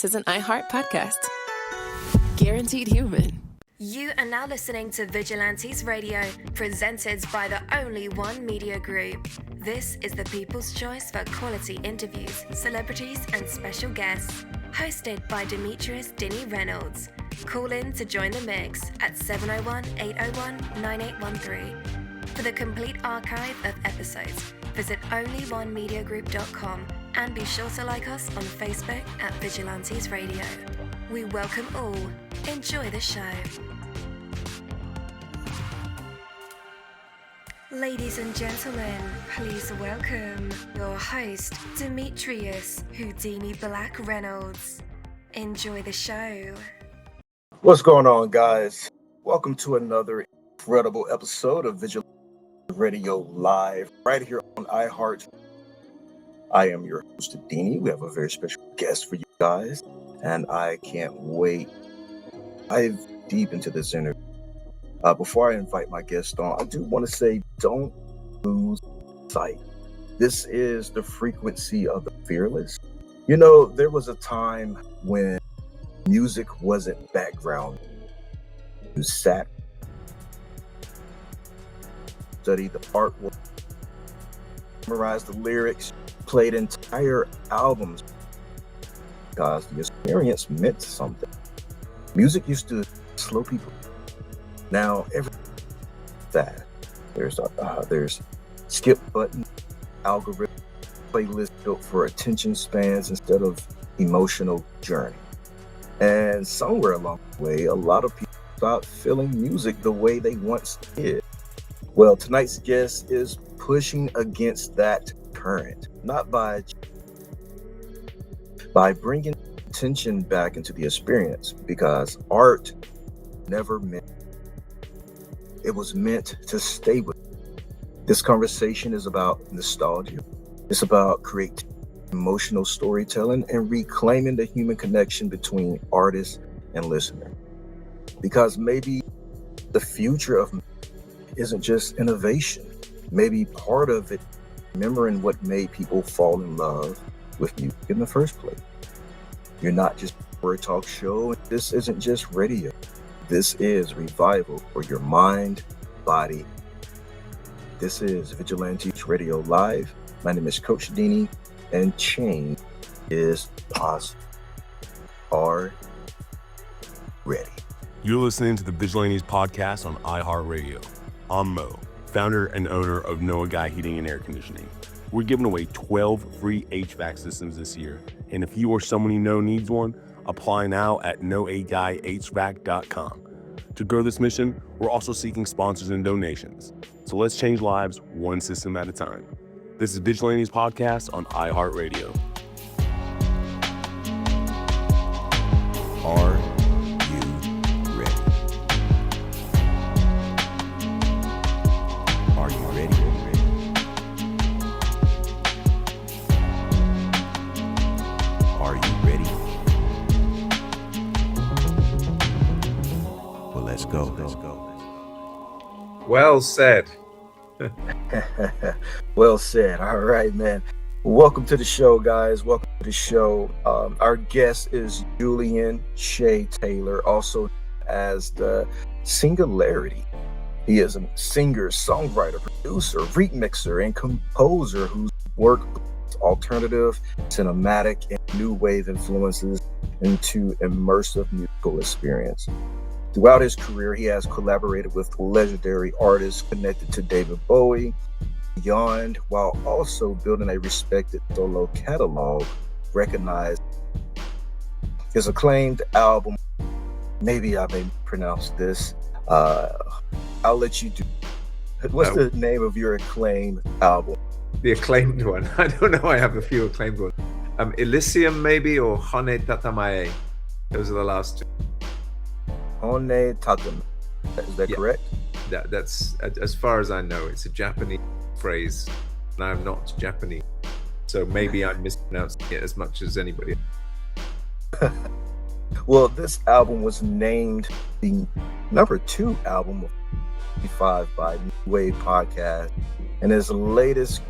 This is an iHeart podcast. Guaranteed human. You are now listening to Vigilantes Radio, presented by the only one media group. This is the people's choice for quality interviews, celebrities, and special guests. Hosted by Demetrius Reynolds. Call in to join the mix at 701-801-9813. For the complete archive of episodes, visit onlyonemediagroup.com and be sure to like us on Facebook at Vigilantes Radio. We welcome all. Enjoy the show. Ladies and gentlemen, please welcome your host, Demetrius Whodini Blak Reynolds. Enjoy the show. What's going on, guys? Welcome to another incredible episode of Vigilantes Radio Live, right here on iHeart. I am your host, Whodini. We have a very special guest for you guys, and I can't wait to dive deep into this interview. Before I invite my guest on, I do want to say, don't lose sight. This is the frequency of the fearless. You know, there was a time when music wasn't background. You sat, studied the artwork, memorized the lyrics, played entire albums because the experience meant something. Music used to slow people. Now everything fast. There's skip button, algorithm, playlist built for attention spans instead of emotional journey. And somewhere along the way, a lot of people stopped feeling music the way they once did. Well, tonight's guest is pushing against that current, not by bringing attention back into the experience, because art never meant. It was meant to stay with you. This conversation is about nostalgia. It's about creating emotional storytelling and reclaiming the human connection between artist and listener. Because maybe the future of music isn't just innovation. Maybe part of it, remembering what made people fall in love with music in the first place. You're not just for a talk show. This isn't just radio. This is revival for your mind, body. This is Vigilantes Radio Live. My name is Coach Whodini, and change is possible. Are ready. You're listening to the Vigilantes podcast on iHeartRadio. I'm Mo, founder and owner of Noah Guy Heating and Air Conditioning. We're giving away 12 free HVAC systems this year, and if you or someone you know needs one, apply now at noaguyhvac.com. To grow this mission, we're also seeking sponsors and donations. So let's change lives one system at a time. This is Vigilantes Podcast on iHeartRadio. Are you ready? Are you ready? Are you ready? Well, let's go. Well said. Well said. All right, man. Welcome to the show, guys. Welcome to the show. Our guest is Julian Shah-Tayler, also as the Singularity. He is a singer, songwriter, producer, remixer, and composer whose work blends alternative, cinematic, and new wave influences into immersive musical experience. Throughout his career, he has collaborated with legendary artists connected to David Bowie, beyond, while also building a respected solo catalog, recognized his acclaimed album. Maybe I may pronounce this. I'll let you do. What's the name of your acclaimed album? The acclaimed one. I don't know. I have a few acclaimed ones. Elysium, maybe, or Hone Tatamae. Those are the last two. Hone Tatamae. Is that correct? That's as far as I know. It's a Japanese phrase, and I'm not Japanese, so maybe I'm mispronouncing it as much as anybody. Well, this album was named the number 2 album of 55 by New Wave Podcast, and his latest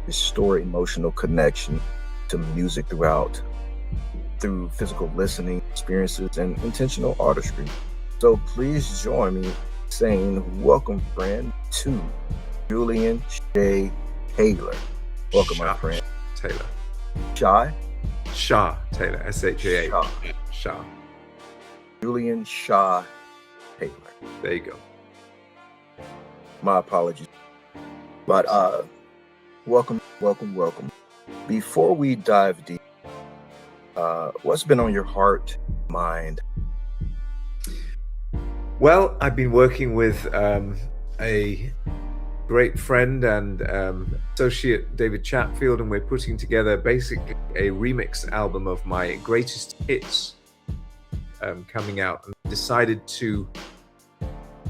restore emotional connection to music throughout through physical listening experiences and intentional artistry. So please join me saying welcome, friend, to Julian Shah-Tayler. Welcome, my friend. Taylor. Shah-Tayler. S-H-A-H. Shah. Julian Shah-Tayler. There you go. My apologies. But welcome. Before we dive deep, what's been on your heart, mind? Well, I've been working with a great friend and associate, David Chatfield, and we're putting together basically a remix album of my greatest hits coming out, and decided to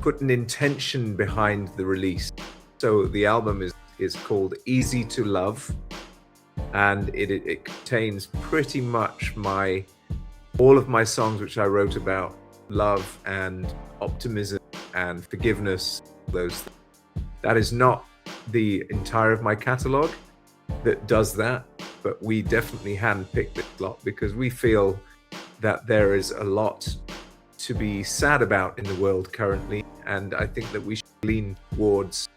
put an intention behind the release. So the album is called Easy to Love, and it contains pretty much all of my songs which I wrote about love and optimism and forgiveness. That is not the entire of my catalog that does that, but we definitely handpicked this lot because we feel that there is a lot to be sad about in the world currently, and I think that we should lean towards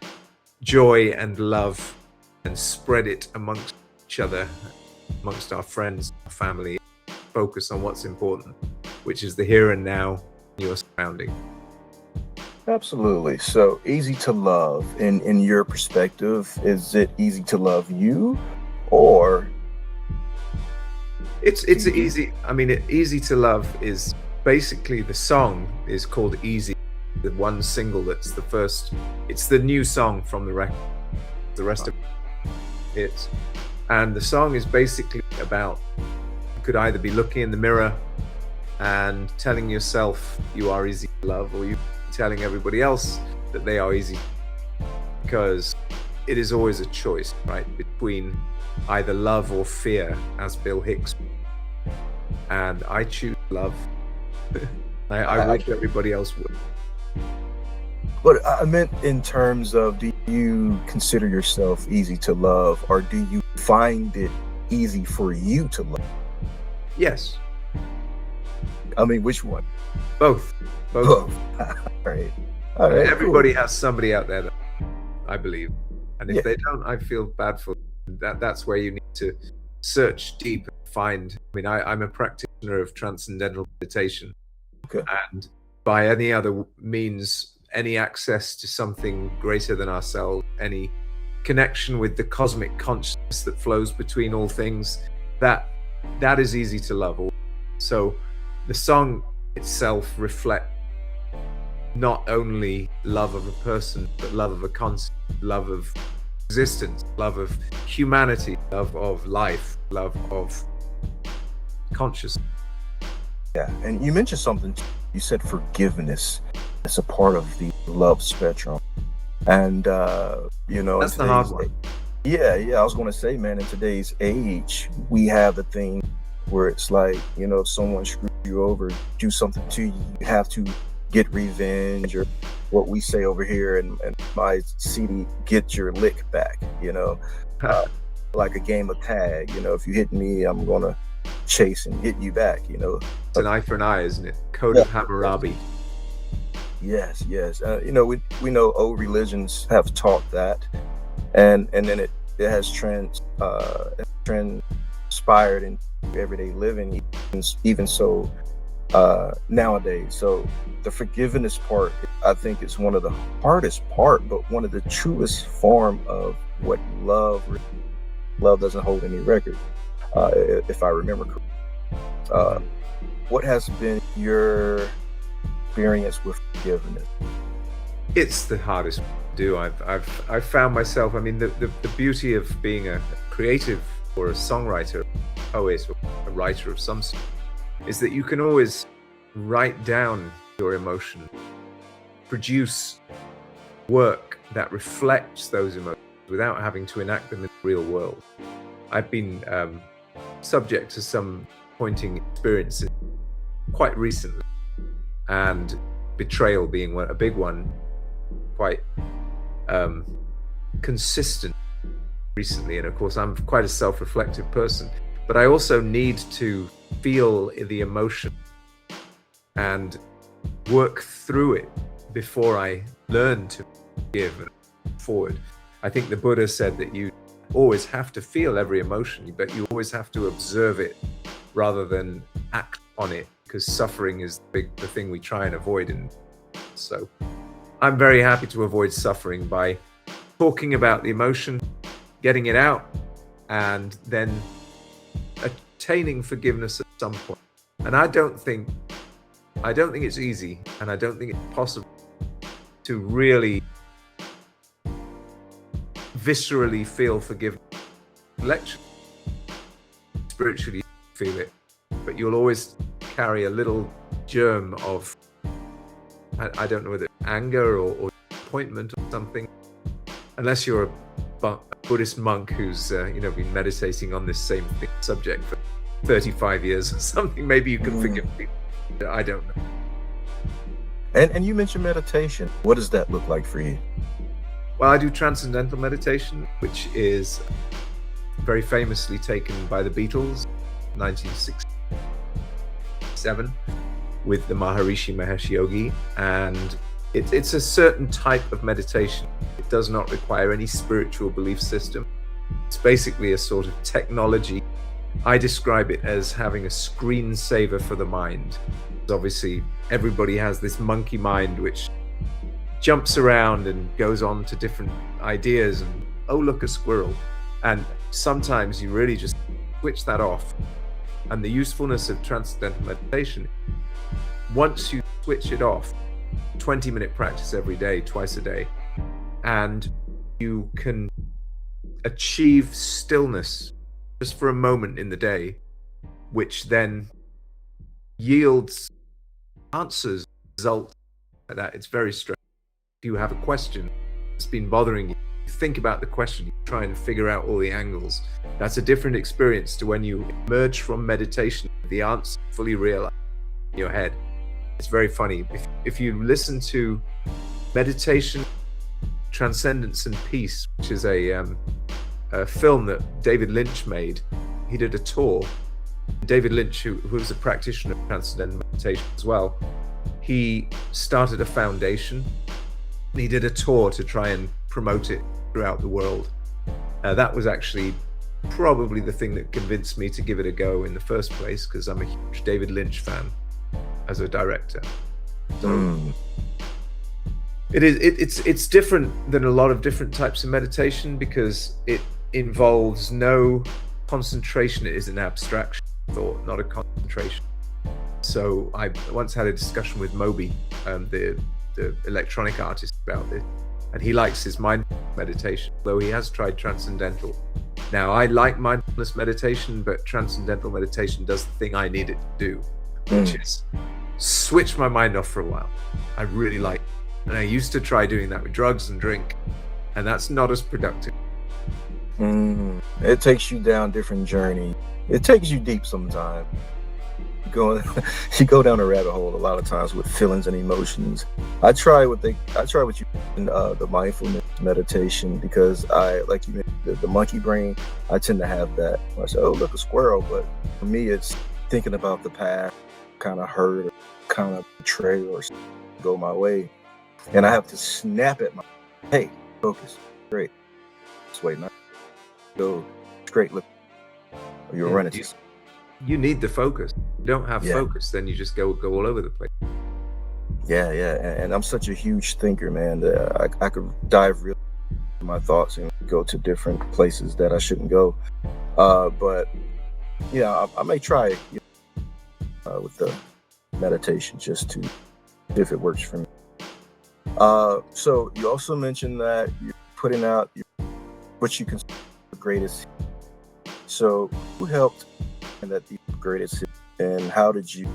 joy and love and spread it amongst each other, amongst our friends, our family. Focus on what's important, which is the here and now, your surrounding. Absolutely. So easy to love, in your perspective, is it easy to love you, or it's easy? I mean, Easy to Love is basically, the song is called Easy, the one single that's the first. It's the new song from the record. The rest of it, and the song is basically about, you could either be looking in the mirror and telling yourself you are easy to love, or you telling everybody else that they are easy, because it is always a choice, right, between either love or fear, as Bill Hicks, and I choose love. I wish everybody else would. But I meant in terms of, do you consider yourself easy to love, or do you find it easy for you to love? Yes. I mean, which one? Both. All right. Everybody has somebody out there that I believe, and if Yeah. they don't, I feel bad for them. That's where you need to search deep and find. I mean, I'm a practitioner of transcendental meditation, Okay. and by any other means, any access to something greater than ourselves, any connection with the cosmic consciousness that flows between all things, that is easy to love. So the song itself reflects not only love of a person, but love of a concept, love of existence, love of humanity, love of life, love of consciousness. Yeah, and you mentioned something. You said forgiveness is a part of the love spectrum, and that's the hard one. Yeah, I was going to say, man, in today's age, we have the thing where it's like, if someone screws you over, do something to you, you have to get revenge, or what we say over here in my CD, get your lick back, like a game of tag. If you hit me, I'm going to chase and hit you back, It's an eye for an eye, isn't it? Code of Hammurabi. Yes. We know old religions have taught that, and then it has transpired in everyday living, even so nowadays. So the forgiveness part, I think, is one of the hardest part, but one of the truest form of what love doesn't hold any record, if I remember correctly. What has been your experience with forgiveness? It's the hardest to do. I've found myself, I mean, the beauty of being a creative or a songwriter, poet, or a writer of some sort, is that you can always write down your emotion, produce work that reflects those emotions without having to enact them in the real world. I've been subject to some pointing experiences quite recently, and betrayal being a big one, quite consistent recently. And of course, I'm quite a self-reflective person, but I also need to feel the emotion and work through it before I learn to give and forward. I think the Buddha said that you always have to feel every emotion, but you always have to observe it rather than act on it, because suffering is the thing we try and avoid. And so I'm very happy to avoid suffering by talking about the emotion, getting it out, and then attaining forgiveness at some point. And I don't think it's easy, and I don't think it's possible to really viscerally feel forgiveness. Intellectually, spiritually feel it, but you'll always carry a little germ of, I don't know whether anger or disappointment or something, unless you're a Buddhist monk who's been meditating on this same subject for 35 years or something. Maybe you can forgive me. I don't know. And you mentioned meditation. What does that look like for you? Well, I do transcendental meditation, which is very famously taken by the Beatles, 1967, with the Maharishi Mahesh Yogi. And it's a certain type of meditation. It does not require any spiritual belief system. It's basically a sort of technology. I describe it as having a screensaver for the mind. Obviously, everybody has this monkey mind which jumps around and goes on to different ideas and, oh, look, a squirrel. And sometimes you really just switch that off. And the usefulness of transcendental meditation, once you switch it off, 20-minute practice every day, twice a day, and you can achieve stillness just for a moment in the day, which then yields answers, results like that. It's very strange. If you have a question that's been bothering you, you think about the question, you try and figure out all the angles. That's a different experience to when you emerge from meditation, the answer fully realized in your head. It's very funny. If you listen to Meditation, Transcendence and Peace, which is a film that David Lynch made, he did a tour. David Lynch, who was a practitioner of transcendental meditation as well, he started a foundation. He did a tour to try and promote it throughout the world. That was actually probably the thing that convinced me to give it a go in the first place, because I'm a huge David Lynch fan as a director. So it's different than a lot of different types of meditation because it involves no concentration. It is an abstraction thought, not a concentration. So I once had a discussion with Moby, the electronic artist, about this, and he likes his mindfulness meditation, though he has tried transcendental. Now, I like mindfulness meditation, but transcendental meditation does the thing I need it to do, which is switch my mind off for a while. I really like it. And I used to try doing that with drugs and drink, and that's not as productive. It takes you down different journey. It takes you deep sometimes. You go down a rabbit hole a lot of times with feelings and emotions. I try what you in the mindfulness meditation, because I, like you mentioned, the monkey brain, I tend to have that. I say, oh, look, a squirrel. But for me, it's thinking about the past, kind of hurt, or kind of betray, or go my way. And I have to snap at hey, focus, great. This way, not go straight, look, or you'll run into. You need the focus. You don't have focus, then you just go all over the place. Yeah. And I'm such a huge thinker, man, that I could dive really into my thoughts and go to different places that I shouldn't go. But yeah, I may try it with the meditation just to see if it works for me. So you also mentioned that you're putting out what you consider the greatest. So who helped in that the greatest hit, and how did you?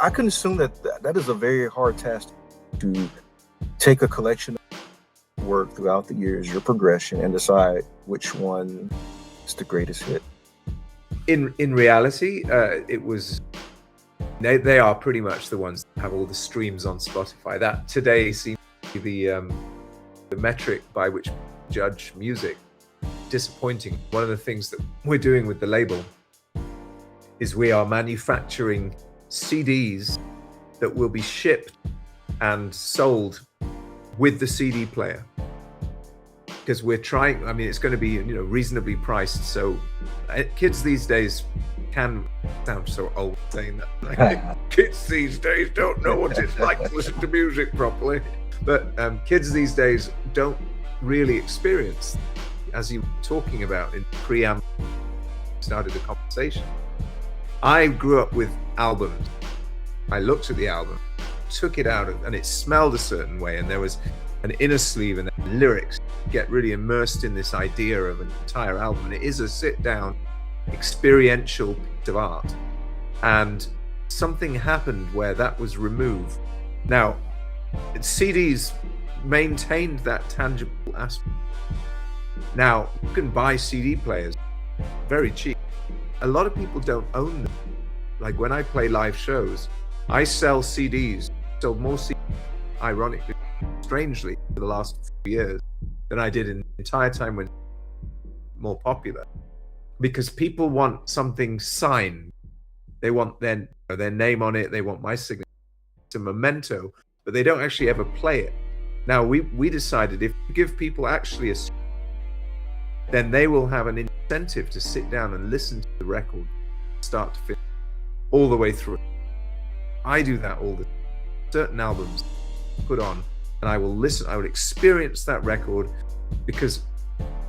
I can assume that is a very hard task to take a collection of work throughout the years, your progression, and decide which one is the greatest hit. In reality, it was. They are pretty much the ones that have all the streams on Spotify. That today seems to be the metric by which we judge music. disappointing. One of the things that we're doing with the label is we are manufacturing CDs that will be shipped and sold with the CD player, because we're trying, I mean, it's going to be, reasonably priced. So kids these days can sound so old saying that. Like, kids these days don't know what it's like to listen to music properly. But kids these days don't really experience, as you were talking about in preamble, started the conversation. I grew up with albums. I looked at the album, took it out, and it smelled a certain way, and there was an inner sleeve and lyrics. Get really immersed in this idea of an entire album. And it is a sit-down, experiential piece of art. And something happened where that was removed. Now, CDs maintained that tangible aspect. Now, you can buy CD players very cheap. A lot of people don't own them. Like when I play live shows, I sell CDs, sold more CDs, ironically, strangely, for the last few years than I did in the entire time when more popular. Because people want something signed. They want their name on it, they want my signature. It's a memento, but they don't actually ever play it. Now, we decided if you give people actually a, then they will have an incentive to sit down and listen to the record, start to finish, all the way through. I do that all the time. Certain albums put on, and I will listen, I will experience that record, because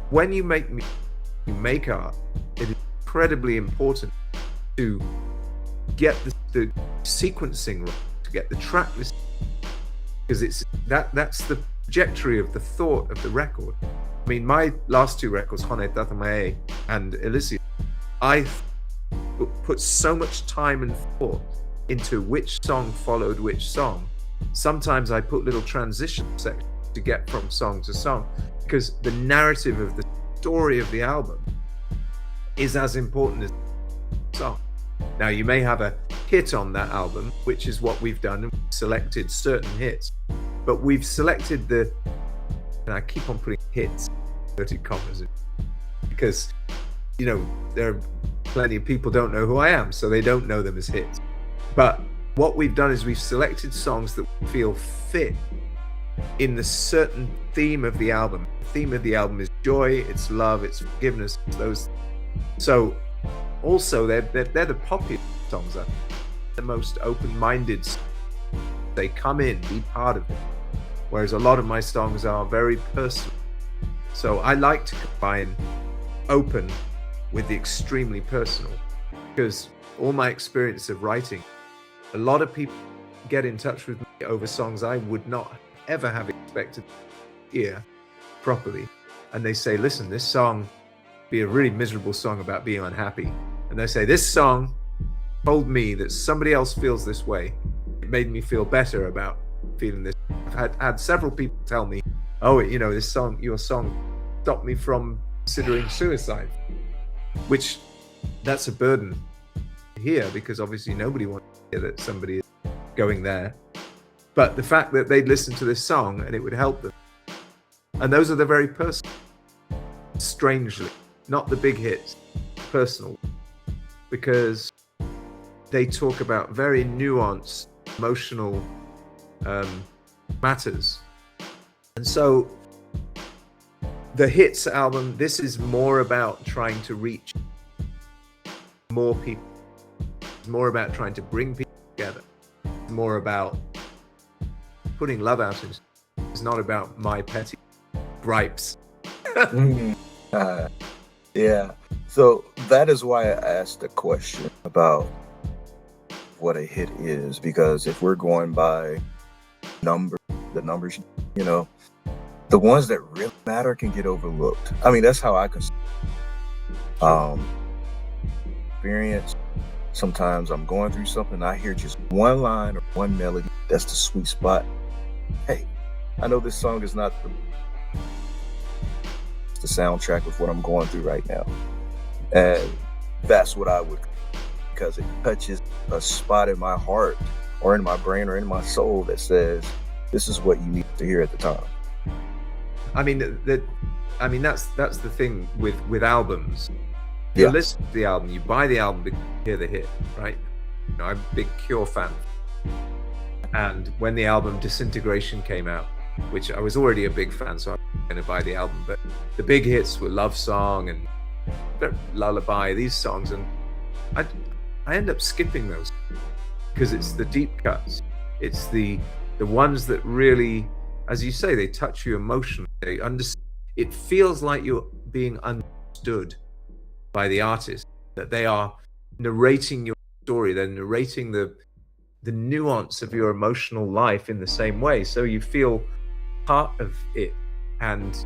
when you make art, it is incredibly important to get the sequencing right, to get the track list, because that's the trajectory of the thought of the record. I mean, my last two records, Hone Tatamae and Elysium, I put so much time and thought into which song followed which song. Sometimes I put little transition sections to get from song to song, because the narrative of the story of the album is as important as the song. Now, you may have a hit on that album, which is what we've done, and we've selected certain hits, but we've selected and I keep on putting hits, inverted commas, because, there are plenty of people don't know who I am, so they don't know them as hits. But what we've done is we've selected songs that we feel fit in the certain theme of the album. The theme of the album is joy, it's love, it's forgiveness, it's those. So also they're the popular songs, the most open-minded. They come in, be part of it. Whereas a lot of my songs are very personal. So I like to combine open with the extremely personal, because all my experience of writing, a lot of people get in touch with me over songs I would not ever have expected to hear properly. And they say, listen, this song be a really miserable song about being unhappy. And they say, this song told me that somebody else feels this way. It made me feel better about feeling this. I've had several people tell me, oh, this song, your song stopped me from considering suicide, which that's a burden here, because obviously nobody wants to hear that somebody is going there. But the fact that they'd listen to this song and it would help them. And those are the very personal, strangely, not the big hits, personal, because they talk about very nuanced, emotional matters. And so the hits album, this is more about trying to reach more people. It's more about trying to bring people together. It's more about putting love out. It's not about my petty gripes. Yeah. So that is why I asked the question about what a hit is, because if we're going by the numbers, the ones that really matter can get overlooked. I mean, that's how I consider experience. Sometimes I'm going through something, I hear just one line or one melody, that's the sweet spot. Hey, I know this song is not the soundtrack of what I'm going through right now. And that's what I would, because it touches a spot in my heart or in my brain or in my soul that says, this is what you need to hear at the time. I mean, I mean, that's the thing with albums. You listen to the album, you buy the album because you hear the hit, right? You know, I'm a big Cure fan. And when the album Disintegration came out, which I was already a big fan, so I'm going to buy the album, but the big hits were Love Song and Lullaby, these songs, and I end up skipping those because it's the deep cuts. It's the ones that really, as you say, they touch you emotionally. It feels like you're being understood by the artist, that they are narrating your story, they're narrating the nuance of your emotional life in the same way, so you feel part of it. And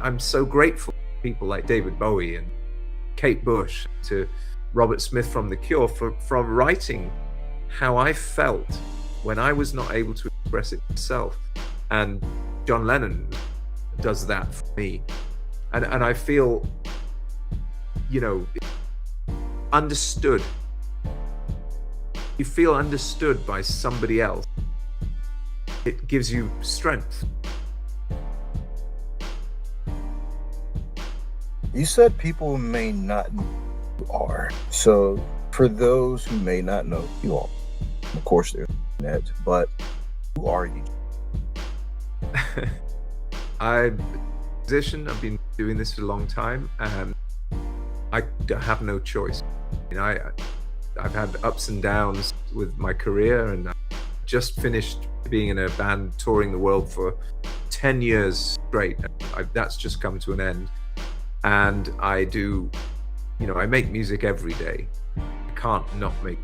I'm so grateful to people like David Bowie and Kate Bush, to Robert Smith from The Cure for writing how I felt when I was not able to express it myself. And John Lennon does that for me, and I feel, you know, understood. You feel understood by somebody else. It gives you strength. You said people may not know who you are. So for those who may not know who you are, of course there's that, but who are you? I'm a musician. I've been doing this for a long time, and I have no choice. You know, I've had ups and downs with my career, and I just finished being in a band touring the world for 10 years straight. That's just come to an end. And I do, you know, I make music every day. I can't not make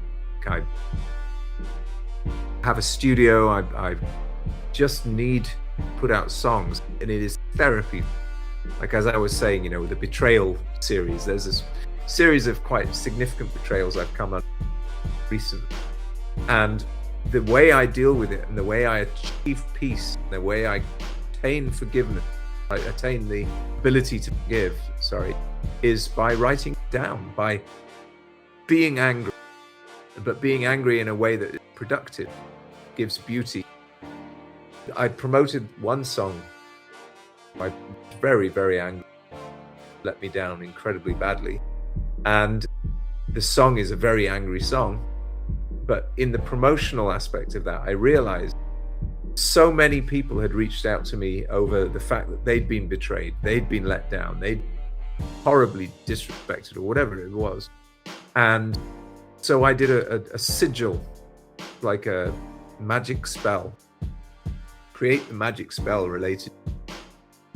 music. I have a studio. I just need to put out songs, and it is therapy. Like, as I was saying, you know, with the Betrayal series, there's this series of quite significant betrayals I've come on recently. And the way I deal with it, and the way I achieve peace, the way I attain forgiveness, I attain the ability to forgive, is by writing it down, by being angry, but being angry in a way that is productive, gives beauty. I promoted one song. I was very, very angry, let me down incredibly badly. And the song is a very angry song. But in the promotional aspect of that, I realized so many people had reached out to me over the fact that they'd been betrayed, they'd been let down, they'd horribly disrespected, or whatever it was. And so I did a sigil, like a magic spell, create the magic spell related to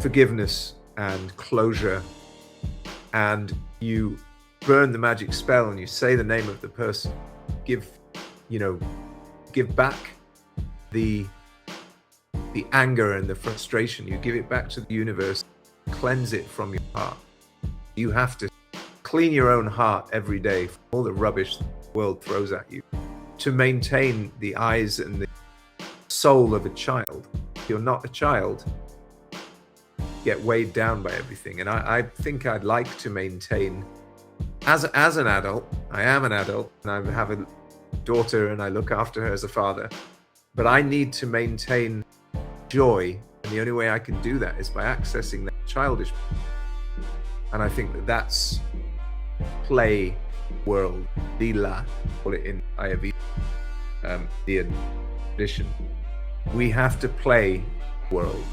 forgiveness and closure. And you burn the magic spell and you say the name of the person, give back the anger and the frustration. You give it back to the universe, cleanse it from your heart. You have to clean your own heart every day from all the rubbish the world throws at you to maintain the eyes and the soul of a child. If you're not a child, you get weighed down by everything. And I think I'd like to maintain, as an adult, I am an adult, and I have a daughter and I look after her as a father, but I need to maintain joy, and the only way I can do that is by accessing that childish. And I think that that's play world, Lila, call it in Ayurveda, the tradition. We have to play world,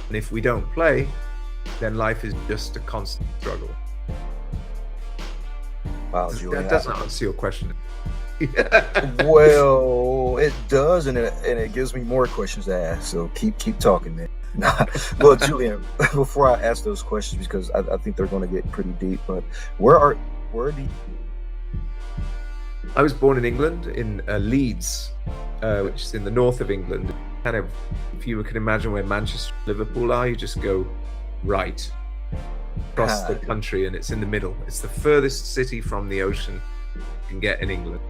and if we don't play, then life is just a constant struggle. Wow, Julian, that doesn't answer your question. Well, it does, and it gives me more questions to ask. So keep talking, man. Well, Julian, before I ask those questions, because I think they're going to get pretty deep, but where are the? I was born in England, in Leeds, which is in the north of England. Kind of, if you can imagine where Manchester and Liverpool are, you just go right across the country, and it's in the middle. It's the furthest city from the ocean you can get in England.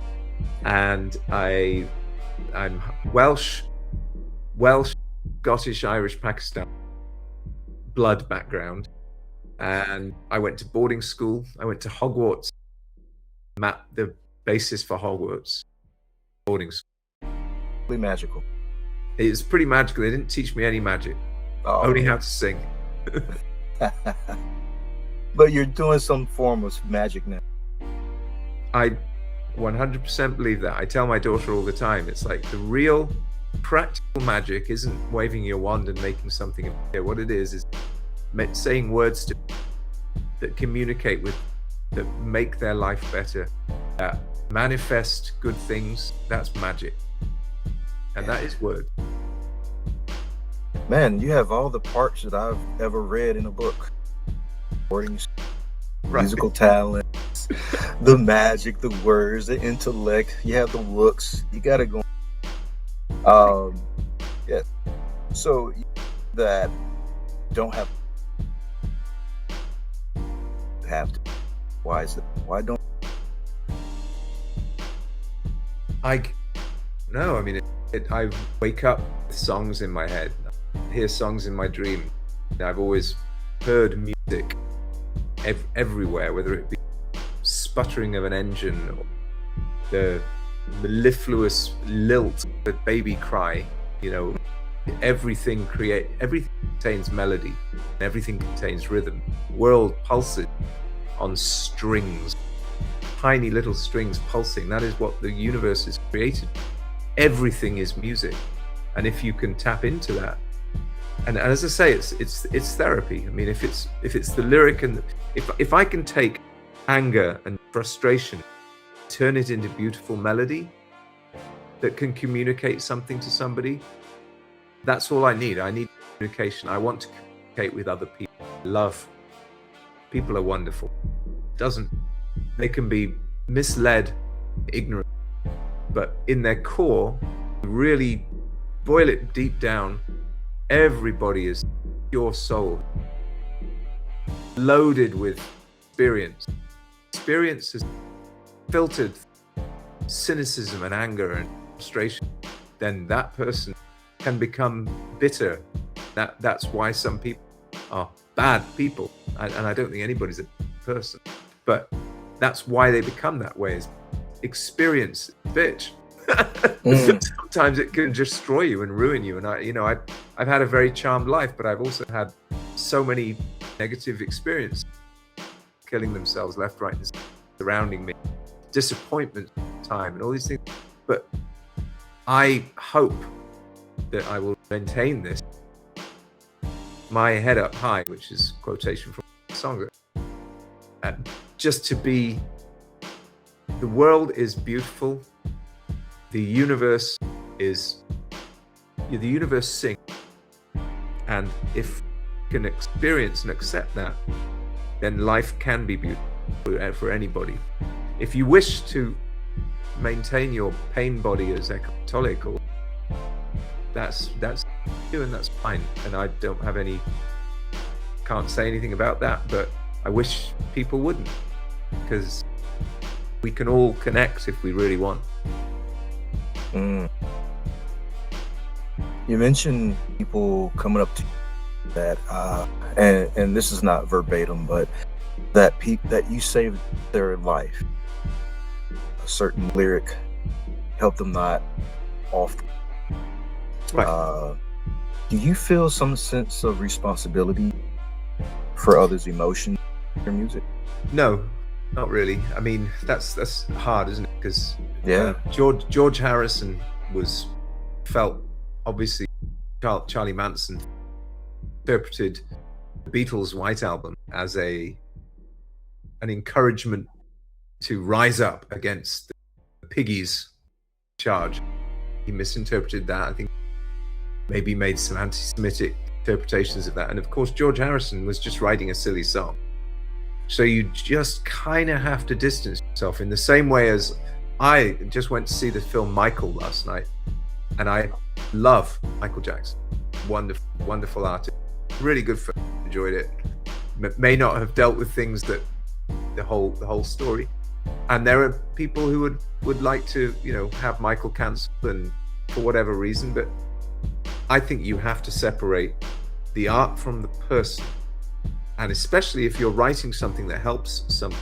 And I'm Welsh, Scottish, Irish, Pakistan blood background. And I went to boarding school. I went to Hogwarts, mapped the basis for Hogwarts boarding school. Pretty magical. It was pretty magical. They didn't teach me any magic. Only how to sing. But you're doing some form of magic now. I 100% believe that. I tell my daughter all the time, it's like the real practical magic isn't waving your wand and making something appear. What it is saying words that communicate with, that make their life better, that manifest good things. That's magic. And that is word. Man, you have all the parts that I've ever read in a book. Recordings, musical talents, the magic, the words, the intellect. You have the looks. You got to go. Yeah. So that don't have to. Why is it? Why don't? I mean, I wake up with songs in my head. I hear songs in my dream. I've always heard music everywhere, whether it be sputtering of an engine or the mellifluous lilt of a baby cry. Everything contains melody, and everything contains rhythm. The world pulses on strings, tiny little strings pulsing. That is what the universe is created. Everything is music, and if you can tap into that, and as I say, it's therapy. I mean, if it's the lyric, and if I can take anger and frustration, turn it into beautiful melody that can communicate something to somebody, that's all I need. I need communication. I want to communicate with other people. Love. People are wonderful. They can be misled, ignorant, but in their core, really boil it deep down, everybody is pure soul, loaded with experience. Experience is filtered cynicism and anger and frustration. Then that person can become bitter. That's why some people are bad people, and I don't think anybody's a person, but that's why they become that way. Is experience, bitch. Sometimes it can destroy you and ruin you. And I've had a very charmed life, but I've also had so many negative experiences, killing themselves left, right, and surrounding me, disappointment, time, and all these things. But I hope that I will maintain this. My head up high, which is quotation from a song, and just to be, the world is beautiful, the universe sings, and if you can experience and accept that, then life can be beautiful for anybody. If you wish to maintain your pain body as a Catholic, or that's you, and that's fine, and I can't say anything about that, but I wish people wouldn't, because we can all connect if we really want. You mentioned people coming up to you that and this is not verbatim, but that you saved their life. A certain lyric helped them not off. Right. Do you feel some sense of responsibility for others' emotion in your music? No, not really. I mean, that's hard, isn't it? Because George Harrison felt obviously Charlie Manson interpreted the Beatles' White Album as an encouragement to rise up against the piggies charge. He misinterpreted that. I think maybe made some anti-Semitic interpretations of that. And of course, George Harrison was just writing a silly song. So you just kind of have to distance yourself, in the same way as I just went to see the film Michael last night, and I love Michael Jackson. Wonderful, wonderful artist. Really good film. Enjoyed it. May not have dealt with things that the whole story. And there are people who would like to, have Michael cancelled, and for whatever reason, but I think you have to separate the art from the person. And especially if you're writing something that helps someone,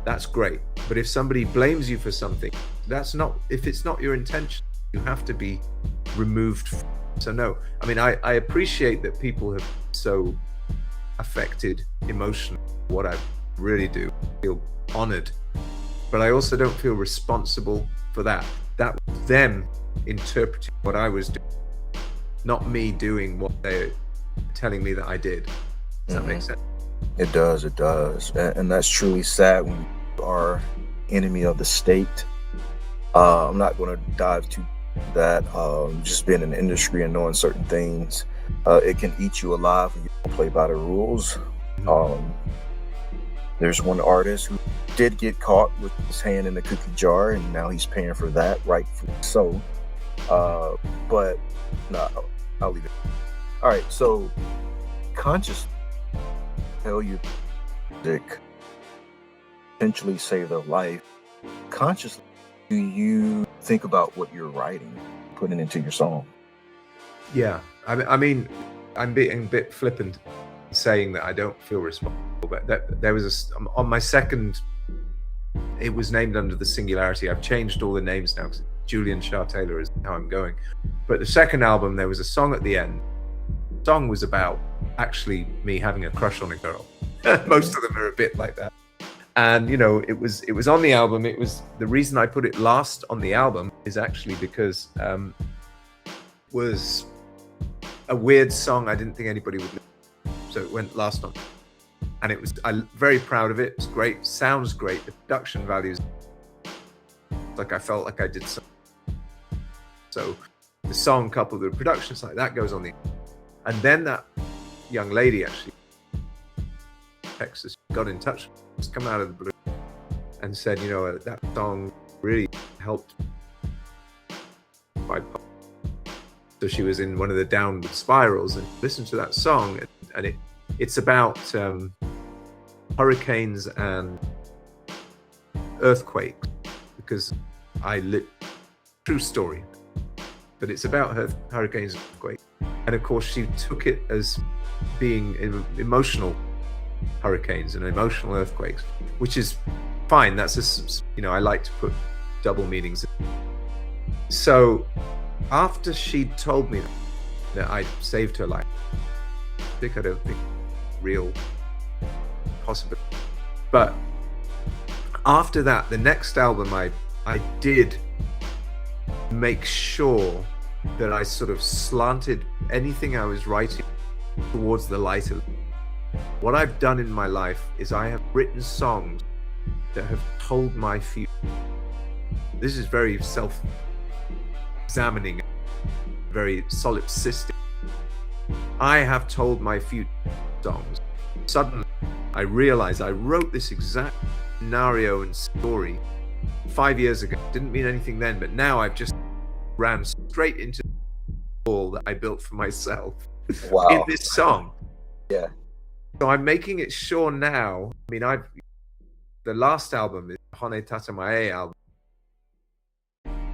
that's great. But if somebody blames you for something, if it's not your intention, you have to be removed. So no, I mean, I appreciate that people have so affected emotionally. What I really do, feel honored, but I also don't feel responsible for that. That was them interpreting what I was doing, not me doing what they're telling me that I did. Does that make sense? It does. And that's truly sad when you are enemy of the state. I'm not going to dive too that. Just being in the industry and knowing certain things, it can eat you alive when you don't play by the rules. There's one artist who did get caught with his hand in the cookie jar, and now he's paying for that, rightfully so. But no, I'll leave it. All right, so conscious tell you music potentially save their life. Consciously, do you think about what you're writing, putting into your song? Yeah, I mean, I'm being a bit flippant saying that I don't feel responsible, but there was on my second, it was named under the Singularity. I've changed all the names now because Julian Shah-Tayler is how I'm going. But the second album, there was a song at the end. The song was about actually me having a crush on a girl. Most of them are a bit like that. And you know, it was on the album. It was the reason I put it last on the album is actually because was a weird song I didn't think anybody would listen to, so it went last on. And I'm very proud of it. It's great, sounds great. The production values, like I felt like I did something. So the song coupled with the production side, that goes on the, and then that young lady actually, Texas, got in touch, just come out of the blue and said, you know, that song really helped my pop. So she was in one of the downward spirals and listened to that song, and it's about hurricanes and earthquakes, because true story, but it's about hurricanes and earthquakes. And of course she took it as being emotional hurricanes and emotional earthquakes, which is fine. That's I like to put double meanings in. So after she told me that I saved her life, I don't think real possibility. But after that, the next album, I did make sure that I sort of slanted anything I was writing towards the lighter. What I've done in my life is I have written songs that have told my future. This is very self-examining, very solipsistic. I have told my future songs. Suddenly, I realized I wrote this exact scenario and story 5 years ago. Didn't mean anything then, but now I've just ran straight into the wall that I built for myself. Wow. In this song. Yeah. So I'm making it sure now. I mean, the last album is Hone Tata Mae album,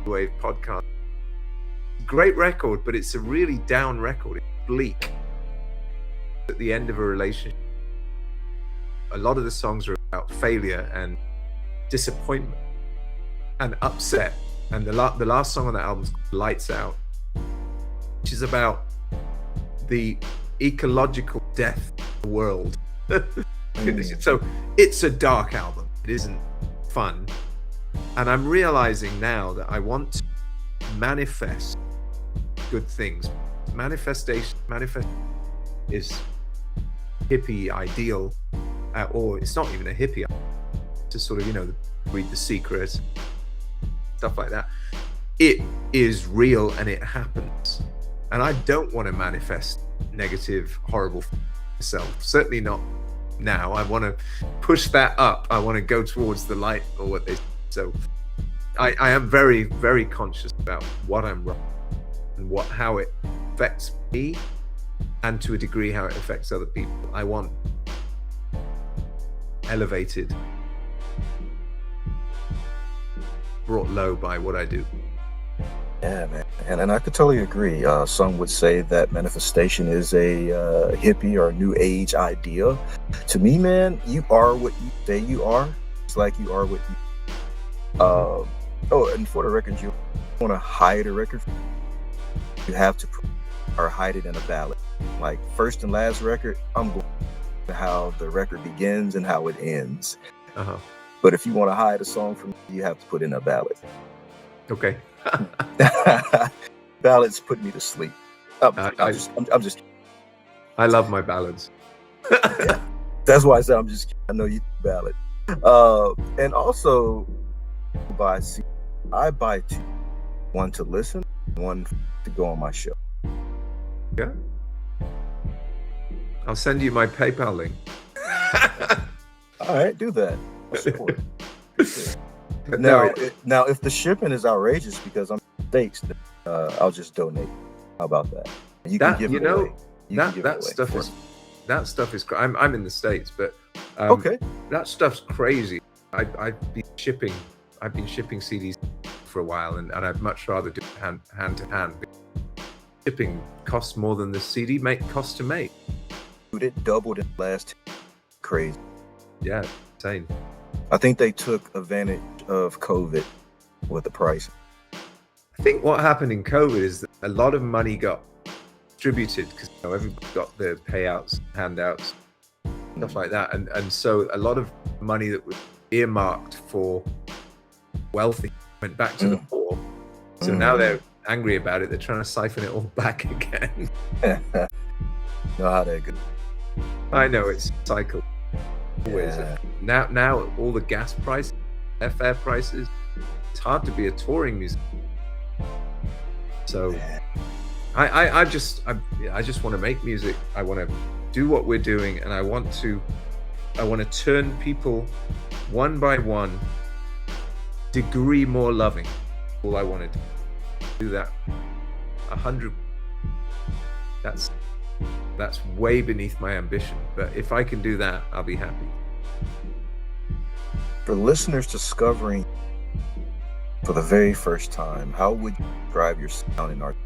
Wave podcast. Great record, but it's a really down record. It's bleak. At the end of a relationship, a lot of the songs are about failure and disappointment and upset. And the last song on that album is called Lights Out, which is about the ecological death of the world. So it's a dark album. It isn't fun. And I'm realizing now that I want to manifest good things. Manifest is hippie ideal, or it's not even a hippie, to sort of, read The Secret, stuff like that. It is real and it happens. And I don't want to manifest negative, horrible myself. Certainly not now. I want to push that up. I want to go towards the light, or what they say. So I am very, very conscious about what I'm writing and how it affects me, and to a degree how it affects other people. I want elevated, brought low by what I do. Yeah, man. And I could totally agree. Some would say that manifestation is a hippie or new age idea. To me, man, you are what you say you are. It's like you are what you... and for the record, you want to hide a record, you have to prove or hide it in a ballad. Like first and last record, I'm going to how the record begins and how it ends. But if you want to hide a song from me, you have to put in a ballad. Okay. Ballads put me to sleep. I'm just I love my ballads. yeah. That's why I said I'm just kidding. I know you ballad. And also I buy two. One to listen, one to go on my show. Yeah. I'll send you my PayPal link. All right, do that. I'll support it. But Now, if the shipping is outrageous because I'm in the States, I'll just donate. How about that? You can give it away. That stuff is. I'm in the States, but okay, that stuff's crazy. I've been shipping CDs for a while, and I'd much rather do it hand to hand. Shipping costs more than the CD costs to make. Dude, it doubled in the last 2 years. Crazy. Yeah, insane. I think they took advantage of COVID with the price. I think what happened in COVID is that a lot of money got distributed because everybody got their payouts, handouts, stuff like that, and so a lot of money that was earmarked for wealthy went back to the poor. So now they're angry about it. They're trying to siphon it all back again. Know how that goes. I know it's cycle. Always. Yeah. Now all the gas prices, airfare prices, it's hard to be a touring musician. So I just want to make music. I want to do what we're doing, and I want to turn people one by one degree more loving. All I want to do that 100. That's way beneath my ambition, but if I can do that, I'll be happy. For listeners discovering for the very first time, how would you describe your sound in art?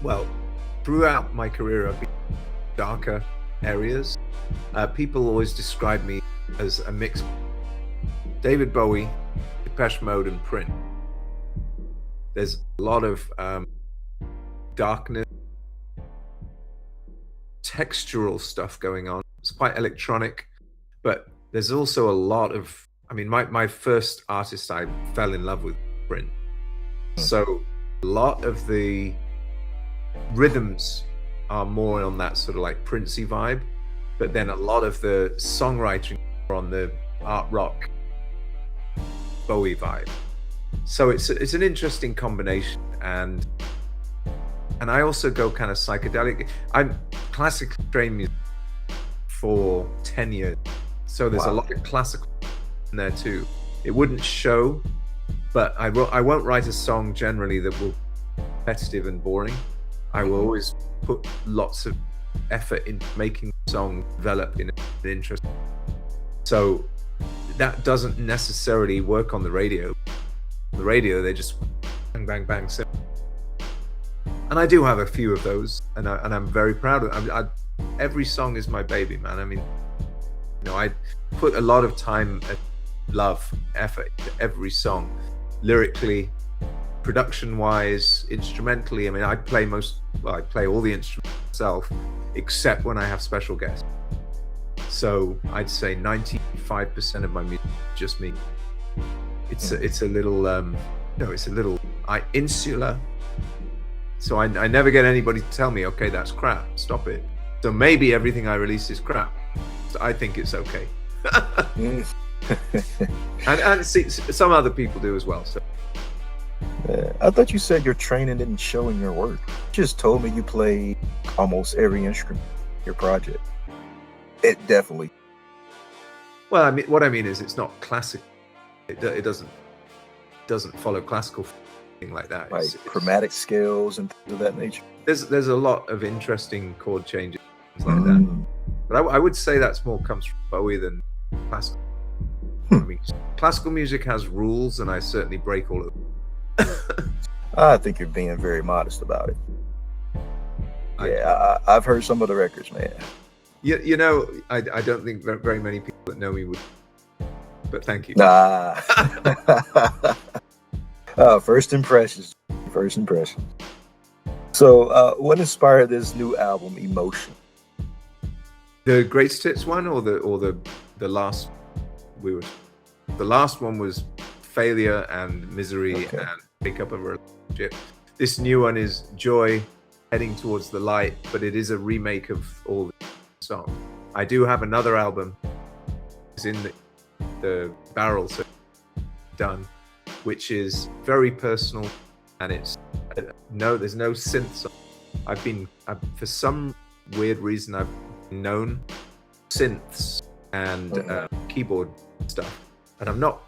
Well, throughout my career, I've been in darker areas. People always describe me as a mix of David Bowie, Depeche Mode, and Prince. There's a lot of darkness, textural stuff going on. It's quite electronic, but there's also a lot of, my first artist I fell in love with, Prince. So a lot of the rhythms are more on that sort of like Princey vibe, but then a lot of the songwriting are on the art rock Bowie vibe. So it's an interesting combination, and I also go kind of psychedelic. I'm classically trained music for 10 years, so there's a lot of classical in there too. It wouldn't show, but I won't write a song generally that will be repetitive and boring. I will always put lots of effort into making the song develop in an interest. So that doesn't necessarily work on the radio. On the radio, they just bang, bang, bang. So, and I do have a few of those, and I'm very proud of it. Every song is my baby, man. I put a lot of time and love, effort into every song, lyrically, production-wise, instrumentally. I play all the instruments myself, except when I have special guests. So I'd say 95% of my music is just me. It's a little insular. So I never get anybody to tell me, okay, that's crap, stop it. So maybe everything I release is crap. So I think it's okay. and see, some other people do as well. So. I thought you said your training didn't show in your work. You just told me you played almost every instrument in your project. It definitely. Well, what I mean is it's not classic. It doesn't follow classical thing like that. Like it's chromatic scales and things of that nature. There's a lot of interesting chord changes, things like that. But I would say that's more comes from Bowie than classical. Classical music has rules, and I certainly break all of them. I think you're being very modest about it. I've heard some of the records, man. I don't think very many people that know me would. But thank you. Nah. First impressions. So, what inspired this new album, Emotion? The greatest hits one, or the last? The last one was Failure and Misery and Breakup of a Relationship. This new one is Joy, Heading Towards the Light, but it is a remake of all the songs. I do have another album, it's in the barrel, so done, which is very personal, and it's there's no synths. For some weird reason, I've known synths and keyboard stuff, and I'm not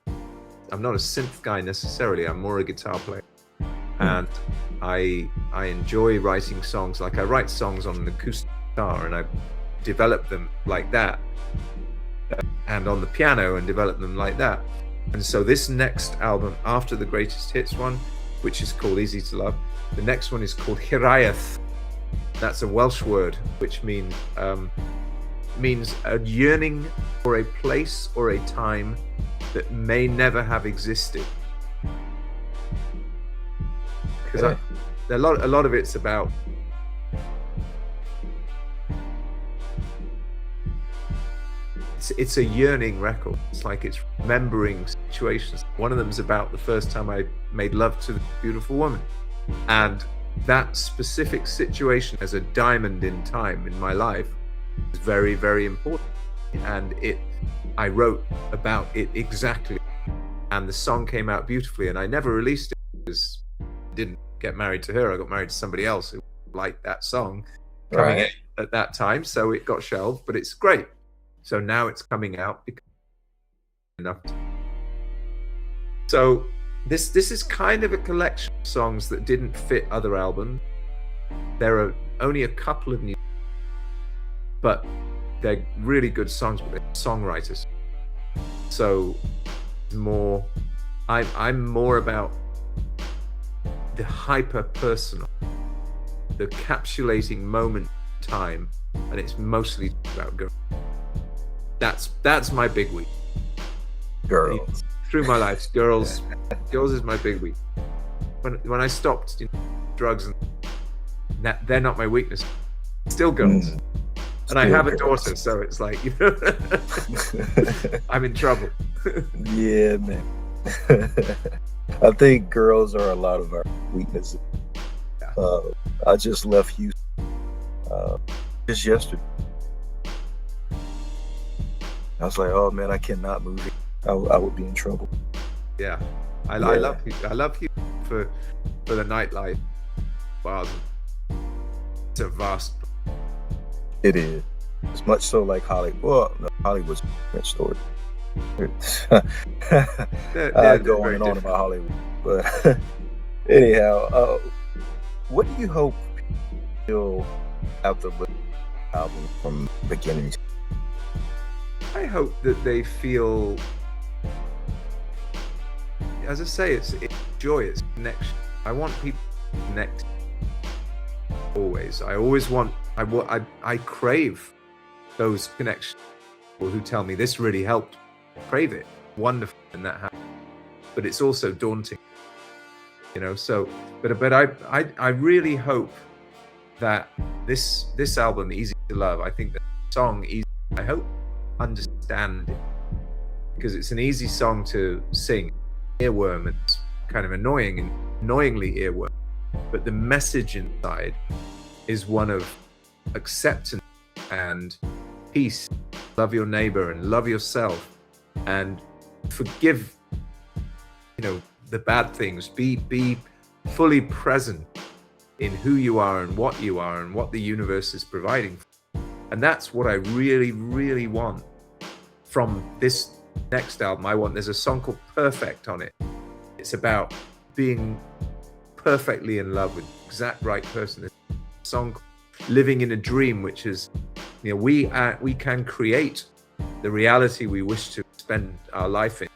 a synth guy necessarily. I'm more a guitar player, and I enjoy writing songs. Like, I write songs on an acoustic guitar, and I develop them like that, and on the piano and develop them like that. And so this next album, after the greatest hits one, which is called Easy to Love, the next one is called Hiraeth. That's a Welsh word which means a yearning for a place or a time that may never have existed. Because a lot of it's about it's a yearning record. It's like it's remembering situations. One of them's about the first time I made love to a beautiful woman, and that specific situation as a diamond in time in my life is very, very important. And I wrote about it exactly, and the song came out beautifully. And I never released it because I didn't get married to her. I got married to somebody else who liked that song coming in at that time, so it got shelved. But it's great. So now it's coming out because enough. So this is kind of a collection of songs that didn't fit other albums. There are only a couple of new, but they're really good songs, but they're songwriters. So I'm more about the hyper personal, the capsulating moment in time, and it's mostly about girls. That's my big week. Girls. Through my life, girls is my big week. When I stopped drugs, and they're not my weakness. Still girls. And I have a daughter, so it's like, I'm in trouble. Yeah, man. I think girls are a lot of our weaknesses. Yeah. I just left Houston just yesterday. I was like, oh man, I cannot move it. I would be in trouble. Yeah, I love you. I love you for the nightlife. Wow, it's a vast. It is. It's much so like Hollywood. Well, no, Hollywood's a different story. I go on and on about Hollywood, but anyhow, what do you hope you'll have to listen to the album from beginning to? I hope that they feel, as I say, it's joy, it's connection. I want people to connect. Always. I always want, I crave those connections. People who tell me this really helped. I crave it. Wonderful when that happens. But it's also daunting. So, but I really hope that this album, Easy to Love, I think the song Easy, I hope understand it, because it's an easy song to sing, earworm, and it's kind of annoyingly earworm, but the message inside is one of acceptance and peace. Love your neighbor and love yourself and forgive the bad things. Be fully present in who you are and what the universe is providing. And that's what I really, really want from this next album. There's a song called Perfect on it. It's about being perfectly in love with the exact right person. It's a song Living in a Dream, which is, we can create the reality we wish to spend our life in.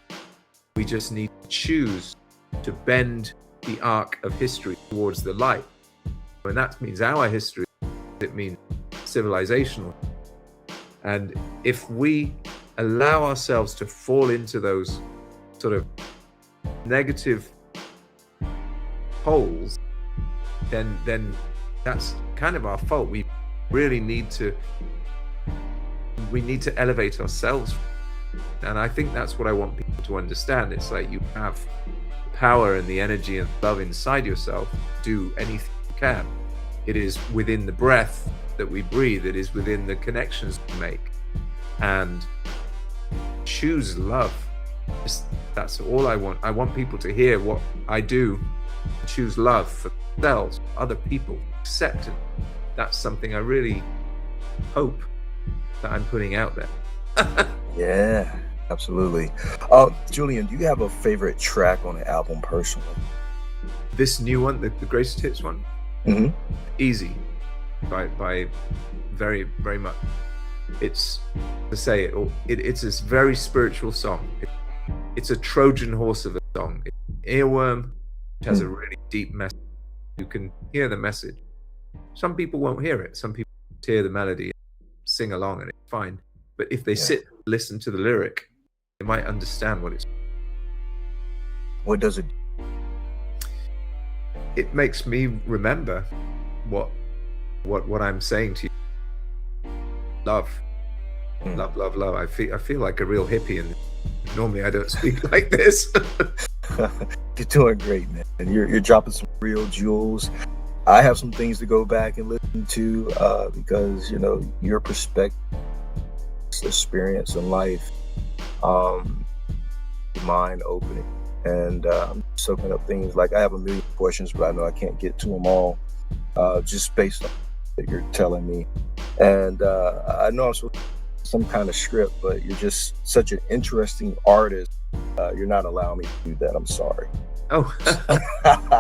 We just need to choose to bend the arc of history towards the light. And that means our history. It means civilizational. And if we allow ourselves to fall into those sort of negative holes, then that's kind of our fault. We really need to elevate ourselves. And I think that's what I want people to understand. It's like you have power and the energy and love inside yourself to do anything you can. It is within the breath that we breathe. It is within the connections we make. And choose love. That's all I want. I want people to hear what I do. Choose love for themselves, other people, accept it. That's something I really hope that I'm putting out there. Yeah, absolutely. Julian, do you have a favorite track on the album personally? This new one, the Greatest Hits one? Mm-hmm. Easy. By very, very much. It's, to say it, it's this very spiritual song. It's a Trojan horse of a song. It's an earworm. It has a really deep message. You can hear the message. Some people won't hear it. Some people hear the melody and sing along, and it's fine. But if they sit and listen to the lyric, they might understand what it's. What does it do? It makes me remember what I'm saying to you. Love. Love, love, love. I feel like a real hippie, and normally I don't speak like this. You're doing great, man. And you're dropping some real jewels. I have some things to go back and listen to because, you know, your perspective, experience in life, mind opening, and soaking up things. Like, I have a million questions, but I know I can't get to them all just based on what you're telling me. And I know I'm supposed to some kind of script, but you're just such an interesting artist. You're not allowing me to do that. I'm sorry. Oh,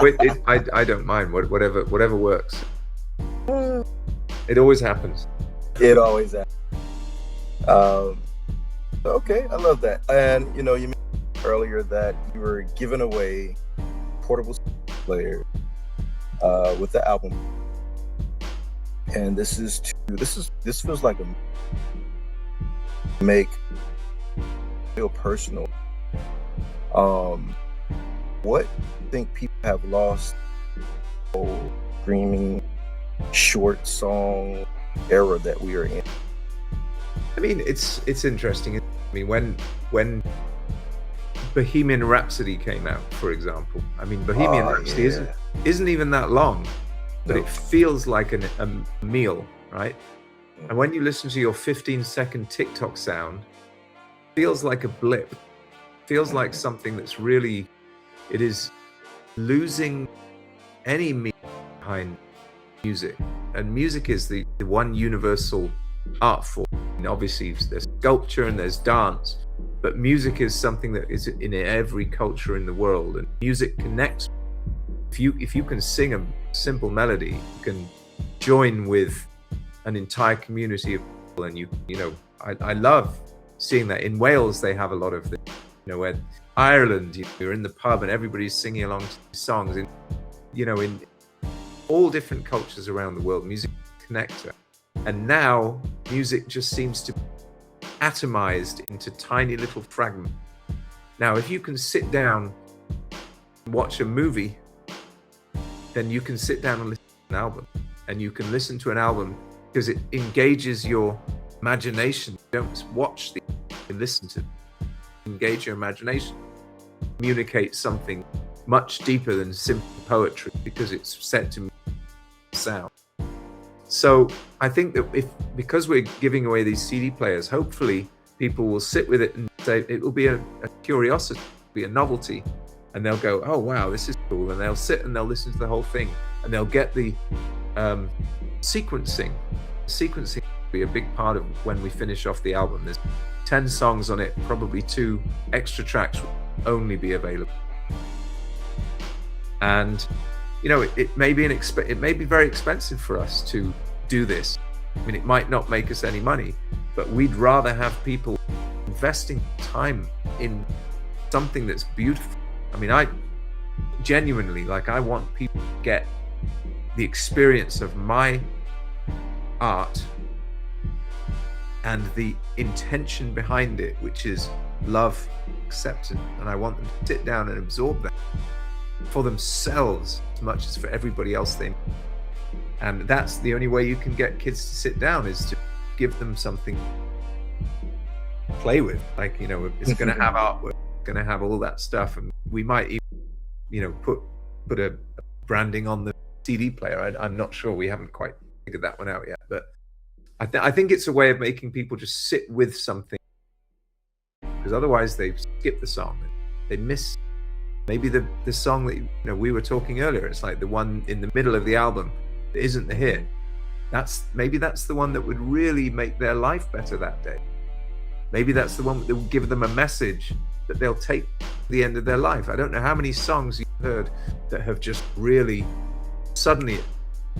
wait, I don't mind. Whatever works. It always happens. It always happens. Okay, I love that. And you know, you mentioned earlier that you were giving away portable player with the album, and this feels like a make feel personal. What do you think people have lost the streaming short song era that we are in? I mean, it's interesting. I mean, when Bohemian Rhapsody came out, for example, I mean, Bohemian Rhapsody isn't even that long, but it feels like a meal, right? And when you listen to your 15-second TikTok sound, it feels like a blip. It feels like something that's really, it is losing any meaning behind music. And music is the one universal art form. And obviously there's sculpture and there's dance, but music is something that is in every culture in the world, and music connects. If you can sing a simple melody, you can join with an entire community of people. And you know, I love seeing that. In Wales they have a lot of this, you know, where Ireland, you're in the pub and everybody's singing along to songs. In, you know, in all different cultures around the world, music is a connector. And now music just seems to be atomized into tiny little fragments. Now, if you can sit down and watch a movie, then you can sit down and listen to an album. And you can listen to an album because it engages your imagination. You don't watch the, you listen to it. Engage your imagination. Communicate something much deeper than simple poetry because it's set to sound. So I think that because we're giving away these CD players, hopefully people will sit with it and say it will be a curiosity, it'll be a novelty, and they'll go, oh wow, this is cool, and they'll sit and they'll listen to the whole thing, and they'll get the sequencing. Sequencing will be a big part of when we finish off the album. There's 10 songs on it, probably 2 extra tracks will only be available. And you know, it may be it may be very expensive for us to do this. I mean, it might not make us any money, but we'd rather have people investing time in something that's beautiful. I mean, I genuinely, like, I want people to get the experience of my art and the intention behind it, which is love, acceptance, and I want them to sit down and absorb that. for themselves as much as for everybody else they meet. And that's the only way you can get kids to sit down, is to give them something to play with. Like, you know, it's going to have artwork, going to have all that stuff, and we might even, you know, put a branding on the CD player. I'm not sure, we haven't quite figured that one out yet, but I think it's a way of making people just sit with something, because otherwise they skip the song, they miss maybe the song that, you know, we were talking earlier. It's like the one in the middle of the album that isn't the hit. That's the one that would really make their life better that day. Maybe that's the one that will give them a message that they'll take to the end of their life. I don't know how many songs you've heard that have just really, suddenly it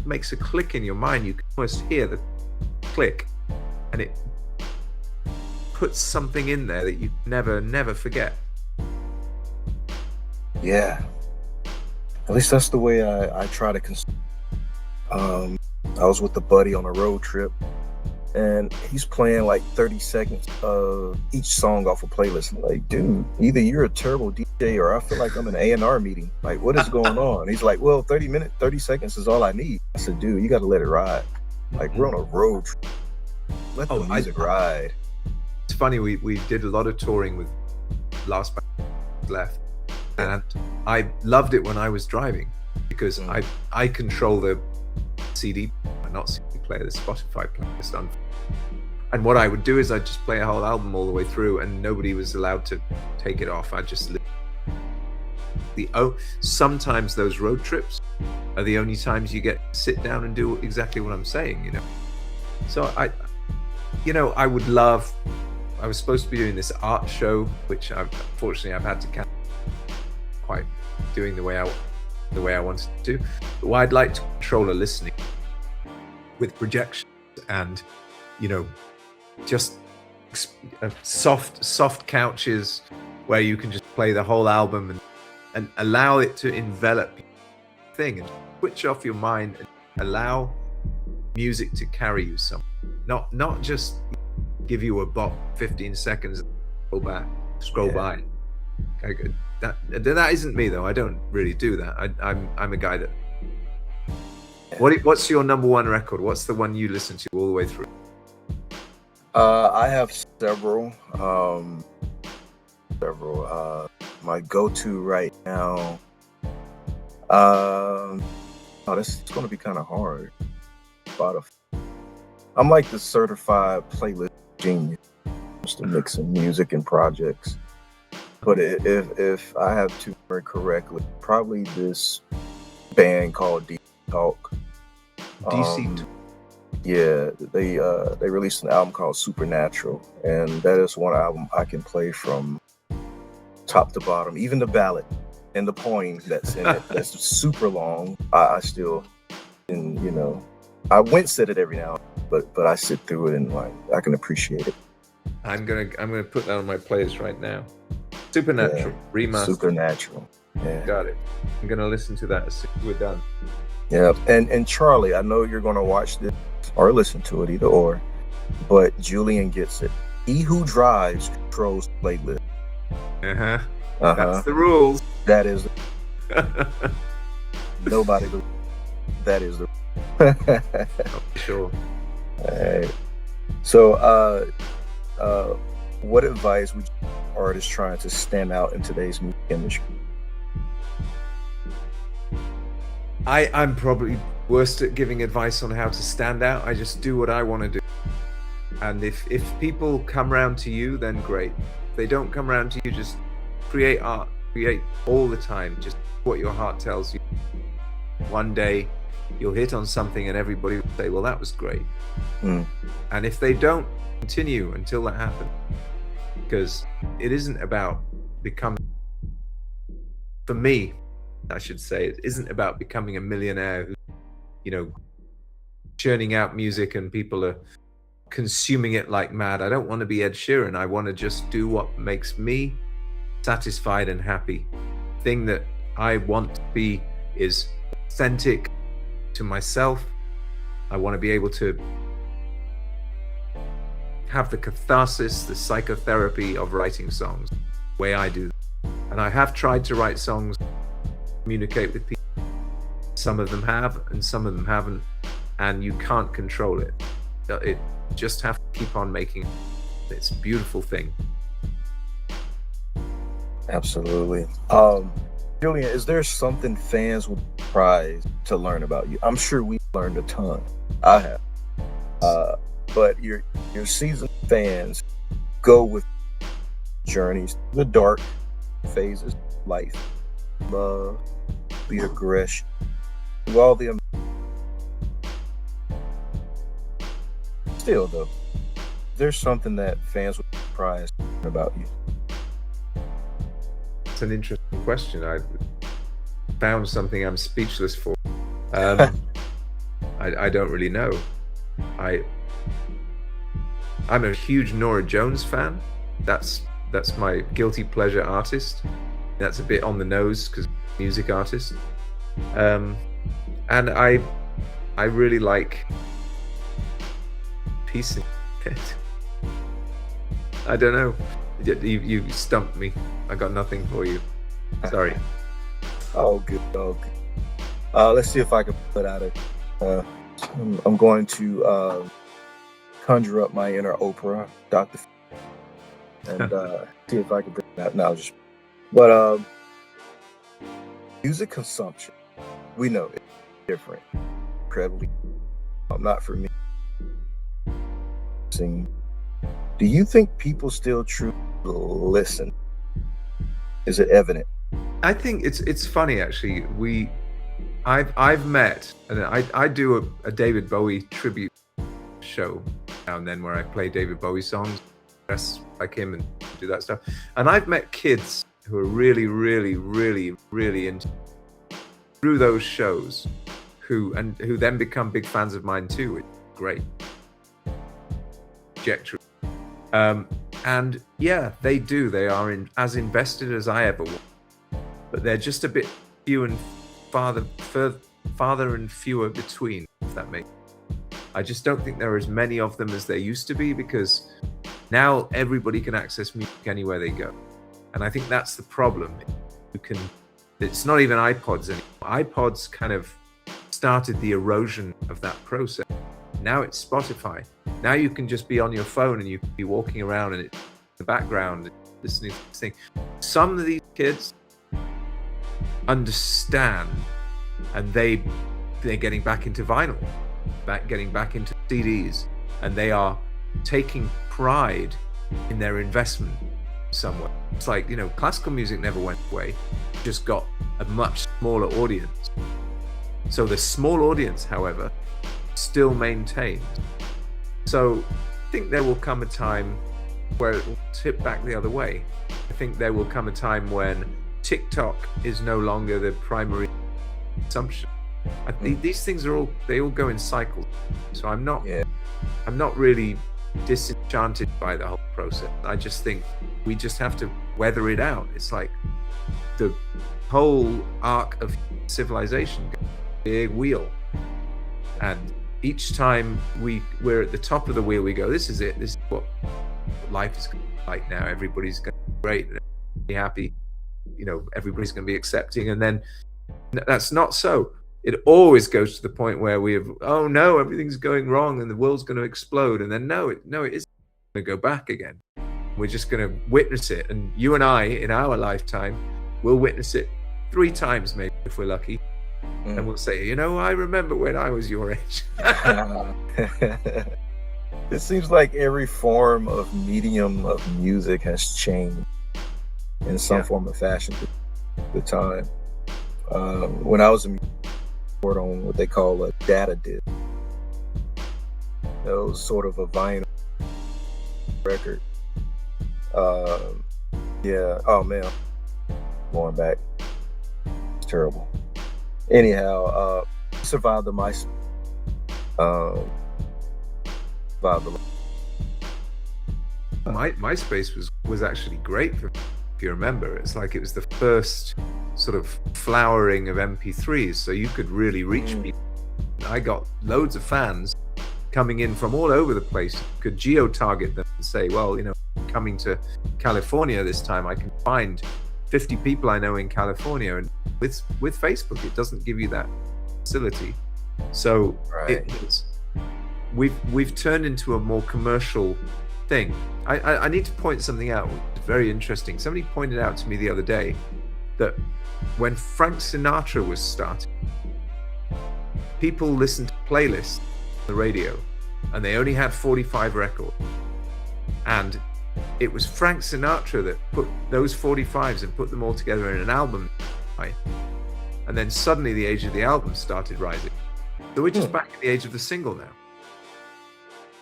makes a click in your mind. You can almost hear the click, and it puts something in there that you never forget. Yeah, at least that's the way I try to I was with a buddy on a road trip, and he's playing like 30 seconds of each song off a playlist. I'm like, dude, either you're a terrible DJ or I feel like I'm in an A&R meeting. Like, what is going on? He's like, well, 30 seconds is all I need. I said, dude, you got to let it ride. Like, we're on a road trip. Let the music ride. It's funny, we did a lot of touring with Last Band Left, and I loved it when I was driving, because I control the CD, not CD player, the Spotify playlist. And what I would do is I'd just play a whole album all the way through, and nobody was allowed to take it off. I just sometimes those road trips are the only times you get to sit down and do exactly what I'm saying, you know. So I was supposed to be doing this art show, which unfortunately I've had to cancel, quite doing the way I wanted to. But what I'd like to control are listening with projections, and, you know, just soft couches where you can just play the whole album and allow it to envelop the thing, and switch off your mind and allow music to carry you somewhere. Not just give you a bop 15 seconds and scroll by. Okay, that isn't me though. I don't really do that. I'm a guy that. What's your number one record? What's the one you listen to all the way through? I have several. My go-to right now. This is going to be kind of hard. Spotify. I'm like the certified playlist genius, just to mix in music and projects. But if I have to remember correctly, probably this band called DC Talk. DC. Yeah, they released an album called Supernatural, and that is one album I can play from top to bottom, even the ballad and the poem that's in it. That's super long. I still, and you know, I wince at it every now and then, but I sit through it and like I can appreciate it. I'm gonna put that on my playlist right now. Supernatural remastered. Supernatural. Yeah. Got it. I'm gonna listen to that as soon as we're done. Yeah, and Charlie, I know you're gonna watch this or listen to it, either or, but Julian gets it. He who drives controls the playlist. That's the rules. That is. Nobody. That is the. Sure. All right. So, what advice would you give artists trying to stand out in today's music industry? I'm probably worst at giving advice on how to stand out. I just do what I want to do. And if people come around to you, then great. If they don't come around to you, just create art. Create all the time. Just what your heart tells you. One day, you'll hit on something and everybody will say, well, that was great. And if they don't, continue until that happens. Because it isn't about becoming, for me, I should say, it isn't about becoming a millionaire who, you know, churning out music and people are consuming it like mad. I don't want to be Ed Sheeran. I want to just do what makes me satisfied and happy. The thing that I want to be is authentic to myself. I want to be able to have the catharsis, the psychotherapy of writing songs, the way I do. And I have tried to write songs communicate with people. Some of them have, and some of them haven't, and you can't control it. It just have to keep on making it. It's a beautiful thing. Absolutely. Julian, is there something fans would be surprised to learn about you? I'm sure we learned a ton. I have. But your seasoned fans go with journeys, the dark phases of life, love, the aggression, all the. Still, though, there's something that fans would be surprised about you. It's an interesting question. I found something I'm speechless for. I don't really know. I'm a huge Norah Jones fan. That's my guilty pleasure artist. That's a bit on the nose because music artist. And I really like peace in it. I don't know. You stumped me. I got nothing for you. Sorry. Oh, good. Let's see if I can put out I'm going to conjure up my inner Oprah, Dr. and see if I can bring that. No, but music consumption, we know it's different, incredibly. Not for me. Do you think people still truly listen? Is it evident? I think it's funny actually. I've met, and I do a David Bowie tribute show now and then where I play David Bowie songs, dress like him and do that stuff. And I've met kids who are really, really, really, really into through those shows, who then become big fans of mine too. It's great. And yeah, they do. They are as invested as I ever was, but they're just a bit few and farther and fewer between, if that makes sense. I just don't think there are as many of them as there used to be, because now everybody can access music anywhere they go, and I think that's the problem. It's not even iPods anymore. iPods kind of started the erosion of that process. Now it's Spotify. Now you can just be on your phone and you can be walking around and it's in the background listening to this thing. Some of these kids understand, and they're getting back into vinyl, getting back into CDs, and they are taking pride in their investment somewhere. It's like, classical music never went away, just got a much smaller audience. So the small audience, however, still maintained. So I think there will come a time where it will tip back the other way. I think there will come a time when TikTok is no longer the primary consumption. These things they all go in cycles. So I'm not really disenchanted by the whole process. I just think we just have to weather it out. It's like the whole arc of civilization, big wheel, and each time we're at the top of the wheel, we go, this is it. This is what life is like now. Everybody's going to be great and be happy. Everybody's going to be accepting. And then that's not so. It always goes to the point where oh no, everything's going wrong and the world's going to explode. And then no, it isn't going to go back again. We're just going to witness it. And you and I, in our lifetime, will witness it 3 times maybe if we're lucky. And we'll say, I remember when I was your age. It seems like every form of medium of music has changed in some form of fashion at the time. When I was on what they call a data disc, it was sort of a vinyl record. Oh man, going back, it's terrible. Anyhow, survived the MySpace. MySpace was actually great for me, if you remember. It's like it was the first sort of flowering of MP3s, so you could really reach people. I got loads of fans coming in from all over the place. You could geo-target them and say, well, coming to California this time, I can find 50 people I know in California, and with Facebook, it doesn't give you that facility. So we've turned into a more commercial thing. I need to point something out. It's very interesting. Somebody pointed out to me the other day that when Frank Sinatra was starting, people listened to playlists on the radio, and they only had 45 records. And it was Frank Sinatra that put those 45s and put them all together in an album. And then suddenly the age of the album started rising. So we're just back in the age of the single now.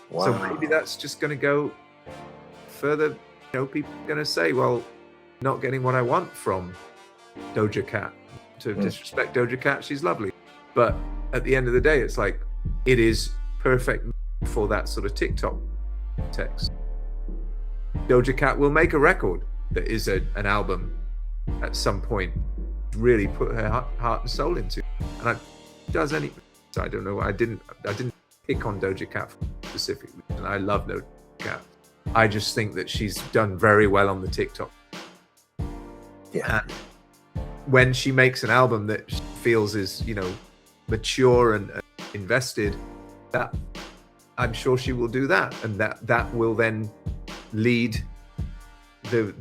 Wow. So maybe that's just going to go further. People are going to say, well, not getting what I want from Doja Cat. To disrespect Doja Cat, she's lovely. But at the end of the day, it's like, it is perfect for that sort of TikTok text. Doja Cat will make a record that is an album at some point, really put her heart and soul into. And does any. So I don't know. I didn't pick on Doja Cat specifically, and I love Doja Cat. I just think that she's done very well on the TikTok. Yeah. And when she makes an album that she feels is, mature and invested, that I'm sure she will do that, and that will then lead the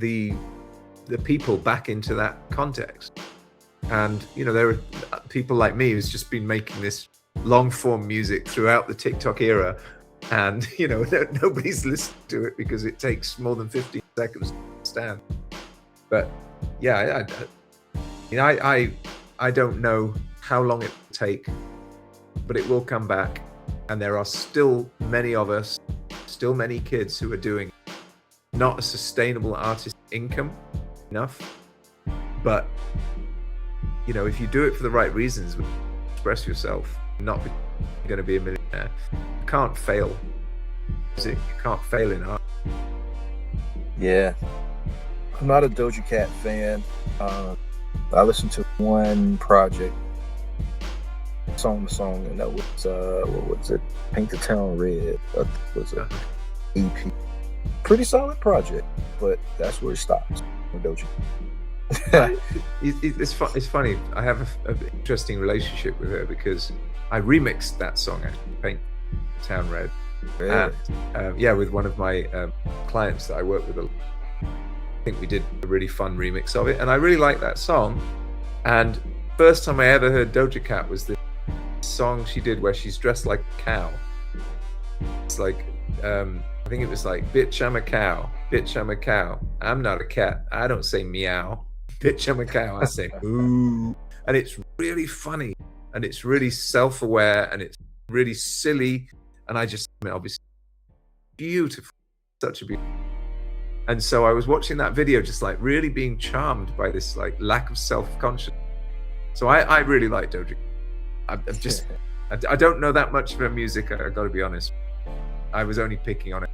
people back into that context. And there are people like me who's just been making this long form music throughout the TikTok era, and nobody's listening to it because it takes more than 15 seconds to understand. But yeah, I don't know how long it will take, but it will come back. And there are still many of us, still many kids who are doing not a sustainable artist income enough, but if you do it for the right reasons, express yourself, not going to be a millionaire. You can't fail. You can't fail in art. Yeah, I'm not a Doja Cat fan. I listened to one project, song, and that was what was it? Paint the Town Red. Was a EP. Pretty solid project, but that's where it stops with Doja. It's funny. I have an interesting relationship with her because I remixed that song, actually, Paint the Town Red. Really? And with one of my clients that I work with. I think we did a really fun remix of it, and I really like that song. And first time I ever heard Doja Cat was this song she did where she's dressed like a cow. It's like I think it was like, bitch, I'm a cow. Bitch, I'm a cow. I'm not a cat. I don't say meow. Bitch, I'm a cow. I say moo. And it's really funny, and it's really self-aware, and it's really silly. And obviously beautiful, such a beautiful. And so I was watching that video, just like really being charmed by this like lack of self-consciousness. So I really like Doja. I don't know that much of her music. I got to be honest. I was only picking on it.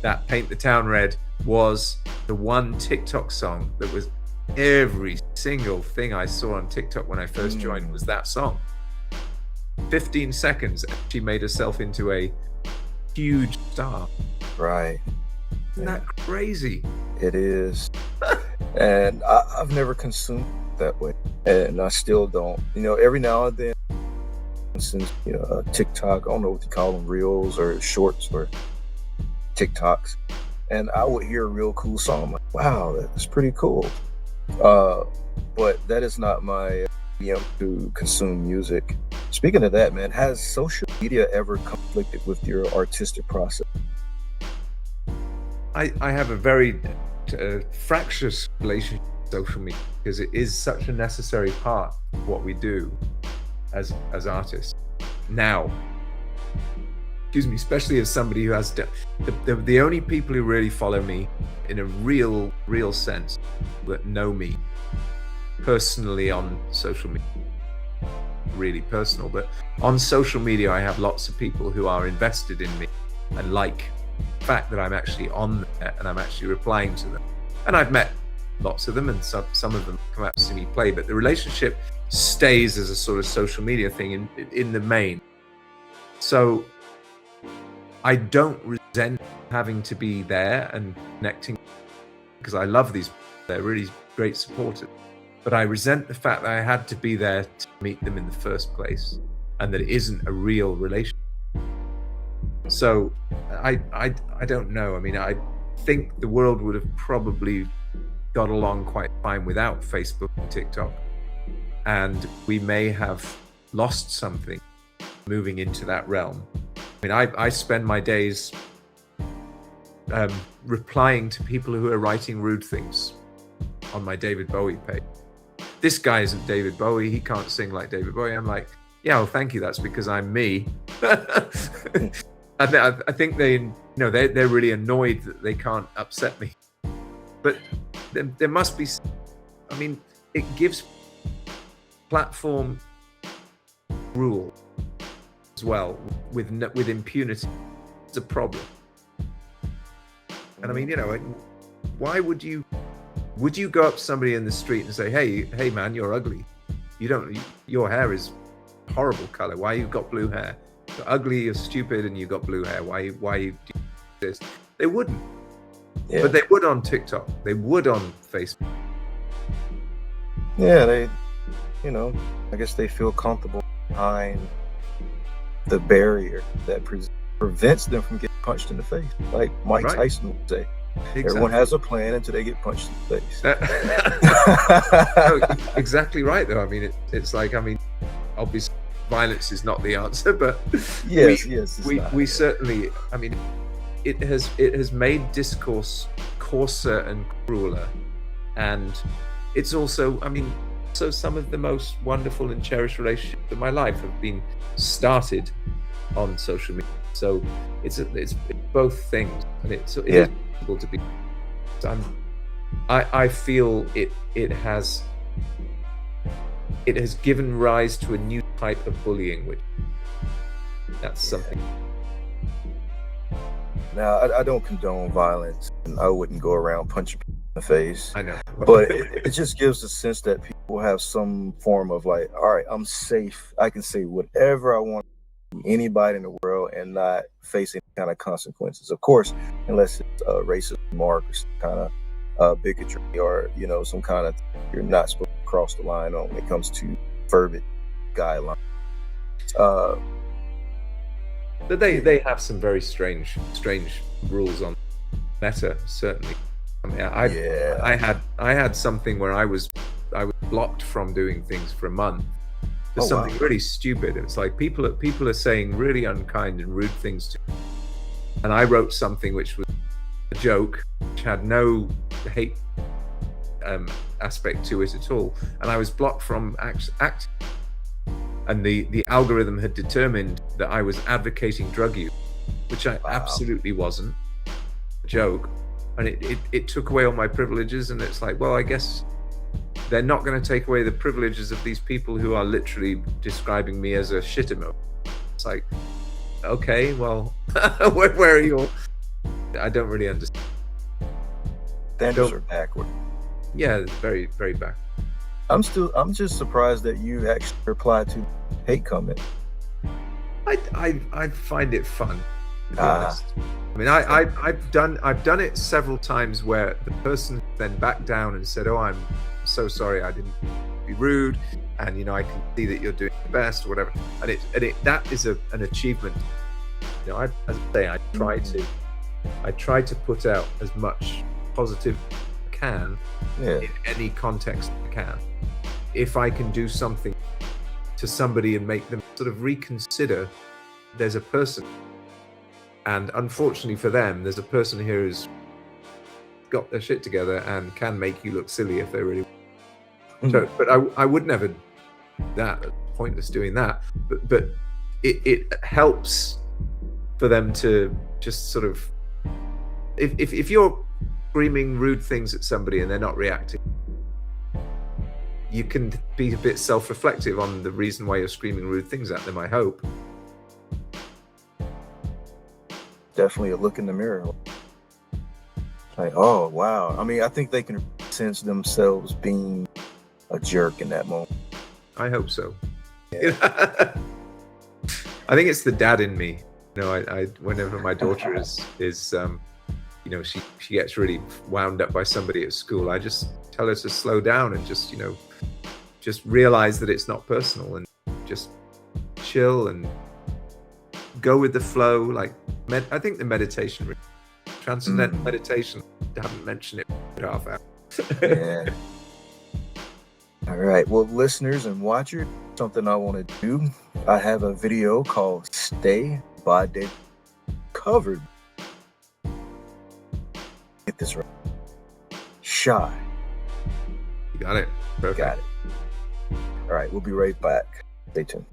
That Paint the Town Red was the one TikTok song that was every single thing I saw on TikTok when I first joined was that song. 15 seconds, and she made herself into a huge star. Right. Isn't that crazy? It is. And I've never consumed that way, and I still don't. Every now and then, since TikTok, I don't know what you call them, reels or shorts or TikToks, and I would hear a real cool song. I'm like, wow, that's pretty cool. But that is not my to consume music. Speaking of that, man, has social media ever conflicted with your artistic process? I have a very fractious relationship with social media because it is such a necessary part of what we do as artists now. Excuse me, especially as somebody who has the only people who really follow me in a real sense that know me personally on social media, really personal, but on social media I have lots of people who are invested in me and like the fact that I'm actually on there and I'm actually replying to them. And I've met lots of them, and some of them come out to see me play, but the relationship stays as a sort of social media thing in the main. So I don't resent having to be there and connecting, because I love these people. They're really great supporters. but I resent the fact that I had to be there to meet them in the first place, and that it isn't a real relationship. So I don't know. I mean, I think the world would have probably got along quite fine without Facebook and TikTok, and we may have lost something moving into that realm. I mean, I spend my days replying to people who are writing rude things on my David Bowie page. This guy isn't David Bowie. He can't sing like David Bowie. I'm like, yeah, well, thank you. That's because I'm me. I think they're really annoyed that they can't upset me. But there must be. I mean, it gives platform rule as well with impunity. It's a problem. And I mean, why would you go up to somebody in the street and say, hey man, you're ugly. Your hair is horrible color. Why you got blue hair? You're ugly, you're stupid, and you got blue hair. Why you do this? They wouldn't. Yeah. But they would on TikTok. They would on Facebook. Yeah, they, I guess they feel comfortable behind the barrier that prevents them from getting punched in the face, like Mike Tyson would say. Exactly. Everyone has a plan until they get punched in the face. No, exactly right, though. I mean, it's like, obviously, violence is not the answer, but we certainly. I mean, it has made discourse coarser and crueler, and it's also, so some of the most wonderful and cherished relationships of my life have been started on social media. So it's both things, and it is possible to be. I feel it has given rise to a new type of bullying, which that's something. Now, I don't condone violence, and I wouldn't go around punching people in the face. I know, but it just gives a sense that people have some form of like, all right, I'm safe. I can say whatever I want to anybody in the world and not face any kind of consequences. Of course, unless it's a racist remark or some kind of bigotry or some kind of you're not supposed to cross the line on when it comes to verbal guidelines. But they have some very strange rules on Meta, certainly. I mean, I had something where I was blocked from doing things for a month. There's something really stupid. It's like people are saying really unkind and rude things to me. And I wrote something which was a joke, which had no hate aspect to it at all. And I was blocked from acting. And the algorithm had determined that I was advocating drug use, which I absolutely wasn't. A joke. And it took away all my privileges. And it's like, well, I guess they're not going to take away the privileges of these people who are literally describing me as a shit emoji. It's like, okay, well, where are your... I don't really understand. Standards are backward. Yeah, it's very, very backward. I'm just surprised that you actually replied to hate comment. I find it fun, to be honest. I mean, I've done it several times where the person then backed down and said, "Oh, I'm so sorry, I didn't be rude, and I can see that you're doing your best," or whatever. And it that is an achievement. As I say, I try to put out as much positive as I can in any context I can. If I can do something to somebody and make them sort of reconsider, there's a person, and unfortunately for them, there's a person here who's got their shit together and can make you look silly if they really want. So, but I would never do that. It's pointless doing that. But it helps for them to just sort of, if you're screaming rude things at somebody and they're not reacting, you can be a bit self-reflective on the reason why you're screaming rude things at them, I hope. Definitely a look in the mirror. Like, oh, wow. I mean, I think they can sense themselves being a jerk in that moment. I hope so. Yeah. I think it's the dad in me. I whenever my daughter is you know, she gets really wound up by somebody at school, I just tell her to slow down and just, you know, just realize that it's not personal and just chill and go with the flow. Like, I think the meditation, transcendental meditation, I haven't mentioned it for half hour. Yeah. All right. Well, listeners and watchers, something I want to do. I have a video called Stay by David covered. Get this right. Shy. You got it. Perfect. Got it. All right. We'll be right back. Stay tuned.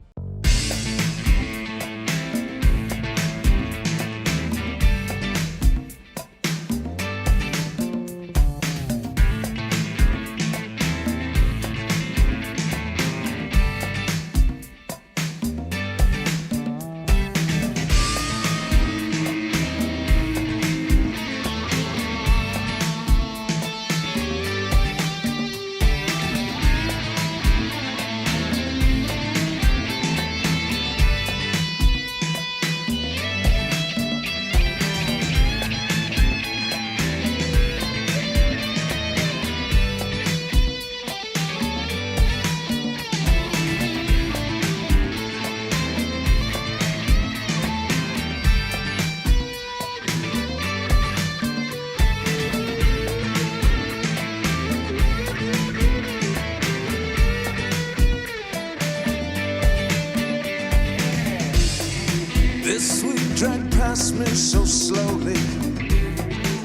This week dragged past me so slowly.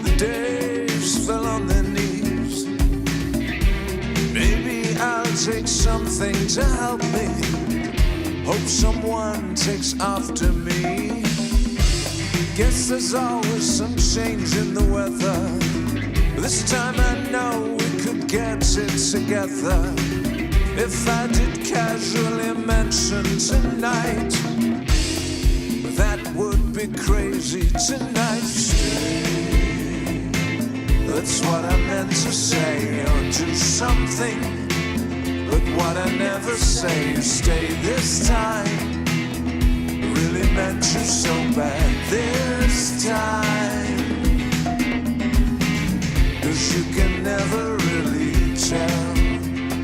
The days fell on their knees. Maybe I'll take something to help me. Hope someone takes after me. Guess there's always some change in the weather. This time I know we could get it together. If I did casually mention tonight, that would be crazy tonight. Stay. That's what I meant to say. Or do something, but what I never say. Stay this time. Really meant you so bad this time. 'Cause you can never really tell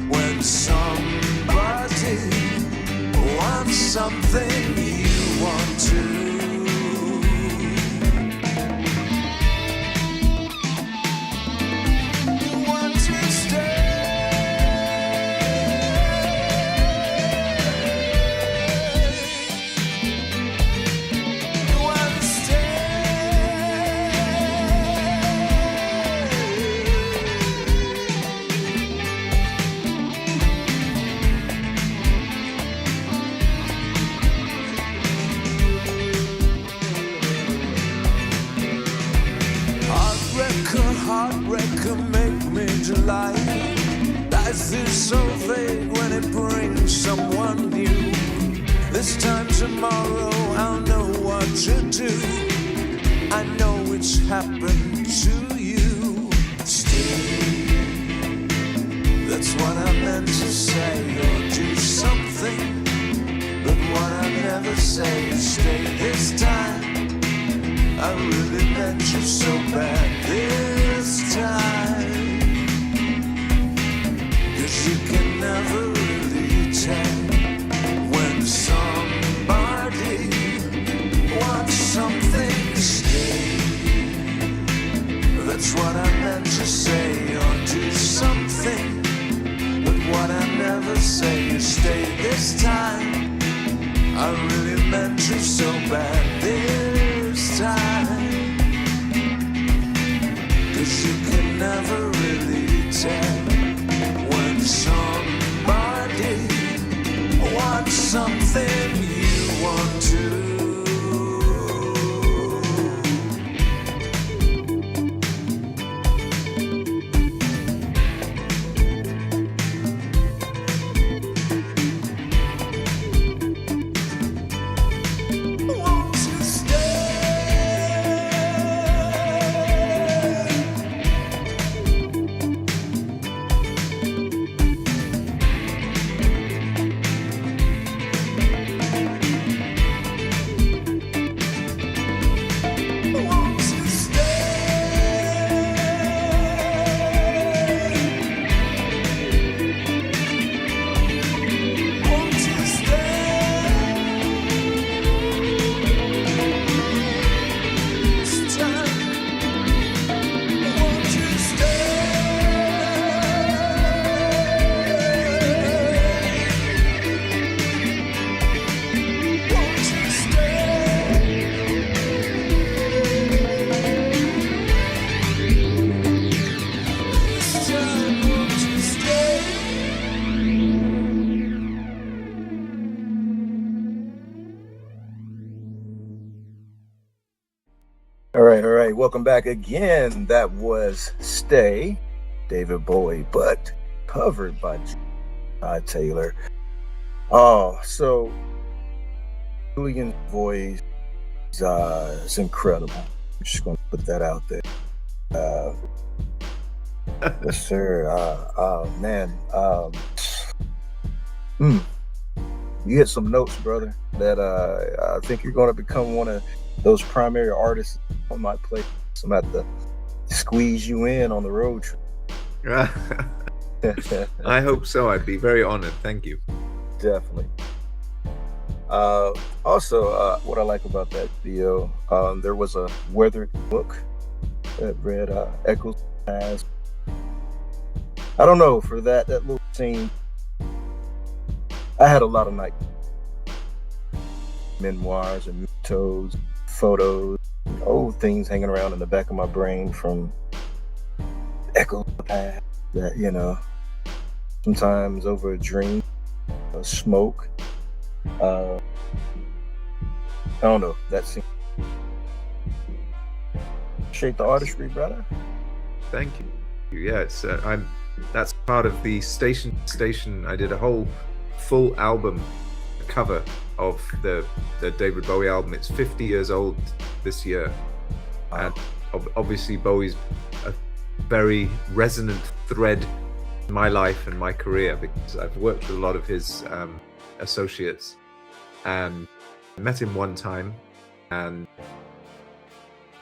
when somebody wants something you want to. Heartbreaker, make me delight. Life is so vague when it brings someone new. This time tomorrow I'll know what to do. I know it's happened to you. Stay. That's what I meant to say. Or do something, but what I never say is stay this time. I really meant you so bad this time. 'Cause you can never really tell when somebody wants something to stay. That's what I meant to say. Or do something, but what I never say is stay this time. I really meant you so bad this time. 'Cause you can never really tell when somebody wants something you want to. All right. Welcome back again. That was Stay, David Bowie, but covered by Julian Shah-Tayler. Oh, so Julian's voice is incredible. I'm just going to put that out there. Yes, sir. Man. You hit some notes, brother, that I think you're going to become one of those primary artists on my plate. So I'm about to squeeze you in on the road trip. I hope so. I'd be very honored. Thank you. Definitely. Also, what I like about that video, there was a weathered book that read Echoes Past. I don't know, for that little scene, I had a lot of night memoirs and mementos, photos, old things hanging around in the back of my brain from Echoes Past that, you know, sometimes over a drink, a smoke. I don't know, that scene. Appreciate the artistry, brother. Thank you. Yeah, it's that's part of the station. I did a whole full album cover of the David Bowie album. It's 50 years old this year. Wow. And obviously Bowie's a very resonant thread in my life and my career, because I've worked with a lot of his associates, and I met him one time, and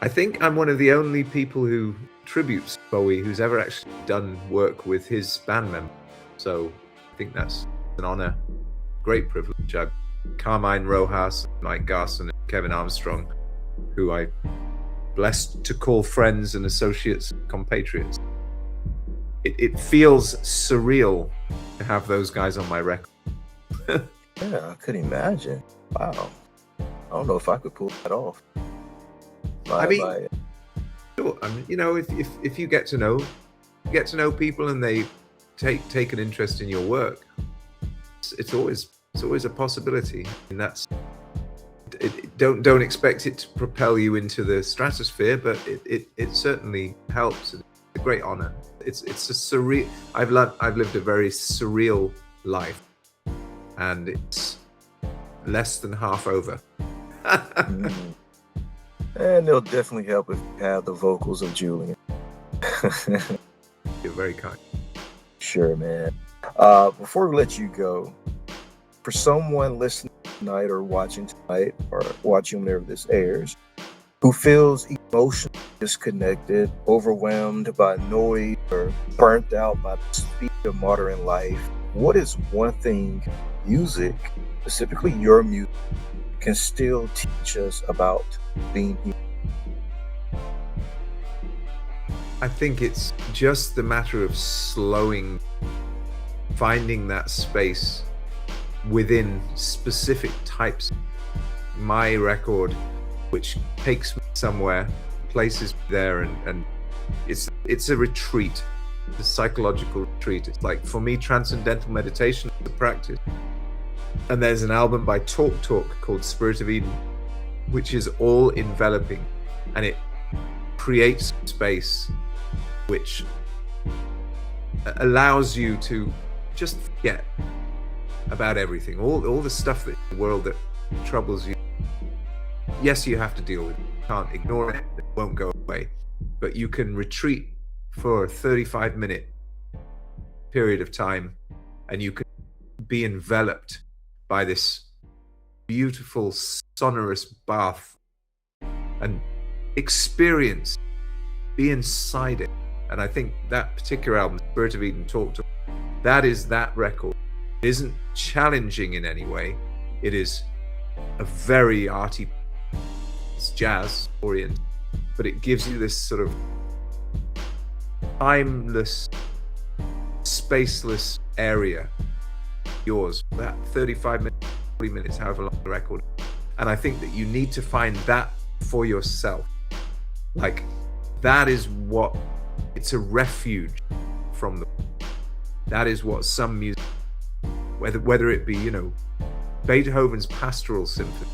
I think I'm one of the only people who tributes Bowie who's ever actually done work with his band members. So I think that's an honor, great privilege. I've Carmine Rojas, Mike Garson, and Kevin Armstrong, who I blessed to call friends and associates, compatriots. It feels surreal to have those guys on my record. Yeah, I could imagine. Wow. I don't know if I could pull that off. Sure. I mean, you know, if you get to know people and they take an interest in your work, it's always a possibility. And that's don't expect it to propel you into the stratosphere, but it certainly helps. It's a great honor. It's a surreal. I've lived a very surreal life, and it's less than half over. And it'll definitely help if you have the vocals of Julian. You're very kind. Sure, man. Before we let you go, for someone listening tonight or watching tonight or watching whenever this airs, who feels emotionally disconnected, overwhelmed by noise, or burnt out by the speed of modern life, what is one thing music, specifically your music, can still teach us about being human? I think it's just the matter of slowing, finding that space within specific types. My record, which takes me somewhere, places me there, and it's a retreat, a psychological retreat. It's like, for me, transcendental meditation is a practice. And there's an album by Talk called Spirit of Eden, which is all enveloping, and it creates space which allows you to just forget about everything, all the stuff that in the world that troubles you. Yes, you have to deal with it. You can't ignore it. It won't go away. But you can retreat for a 35-minute period of time, and you can be enveloped by this beautiful, sonorous bath and experience, be inside it. And I think that particular album, Spirit of Eden, that is that record. It isn't challenging in any way. It is a very arty, it's jazz oriented, but it gives you this sort of timeless, spaceless area, yours, that 35 minutes, 40 minutes, however long the record. And I think that you need to find that for yourself. Like, that is what, it's a refuge from the, that is what some music, whether it be, you know, Beethoven's Pastoral Symphony,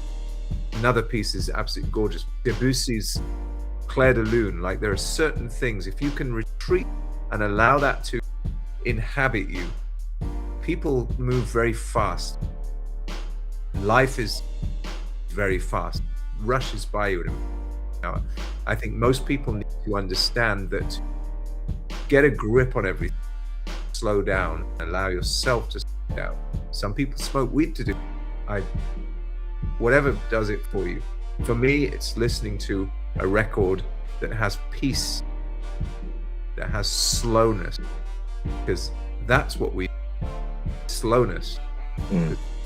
another piece is absolutely gorgeous. Debussy's Clair de Lune. Like, there are certain things, if you can retreat and allow that to inhabit you, people move very fast. Life is very fast, rushes by you. Now, I think most people need to understand that, get a grip on everything, slow down, allow yourself to slow down. Some people smoke weed to do it. Whatever does it for you. For me, it's listening to a record that has peace, that has slowness, because that's what we slowness.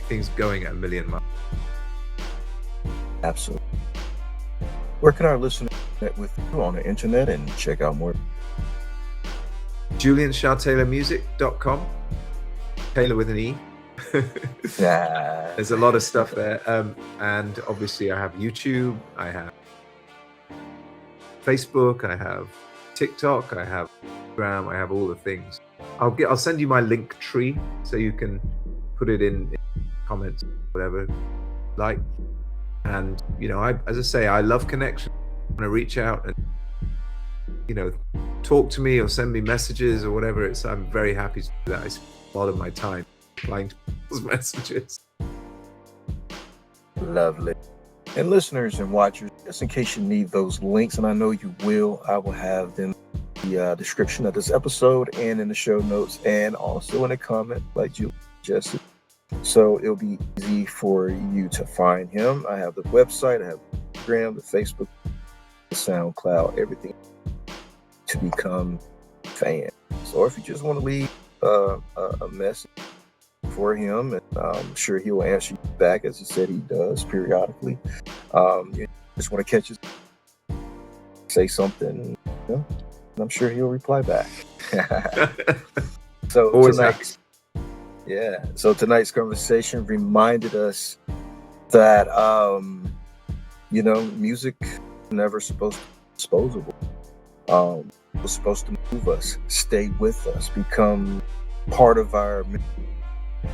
Things going at a million miles. Absolutely. Where can our listeners connect with you on the internet and check out more? JulianShah-TaylerMusic.com. Taylor with an E. There's a lot of stuff there. And obviously I have YouTube, I have Facebook, I have TikTok, I have Instagram, I have all the things. I'll send you my link tree so you can put it in comments, whatever you like. And, you know, as I say, I love connection. I want to reach out and, you know, talk to me or send me messages or whatever. I'm very happy to do that. I spend a lot of my time replying to people's messages. Lovely. And listeners and watchers, just in case you need those links, and I know you will, I will have them in the description of this episode and in the show notes, and also in a comment like you suggested. So it'll be easy for you to find him. I have the website, I have Instagram, the Facebook, the SoundCloud, everything to become fans. Or if you just want to leave a message for him, and I'm sure he will answer you back, as he said he does periodically. You just want to catch his, say something, you know, and I'm sure he'll reply back. So always tonight, happy. Yeah. So tonight's conversation reminded us that, you know, music never supposed to be disposable. It was supposed to move us, stay with us, become part of our.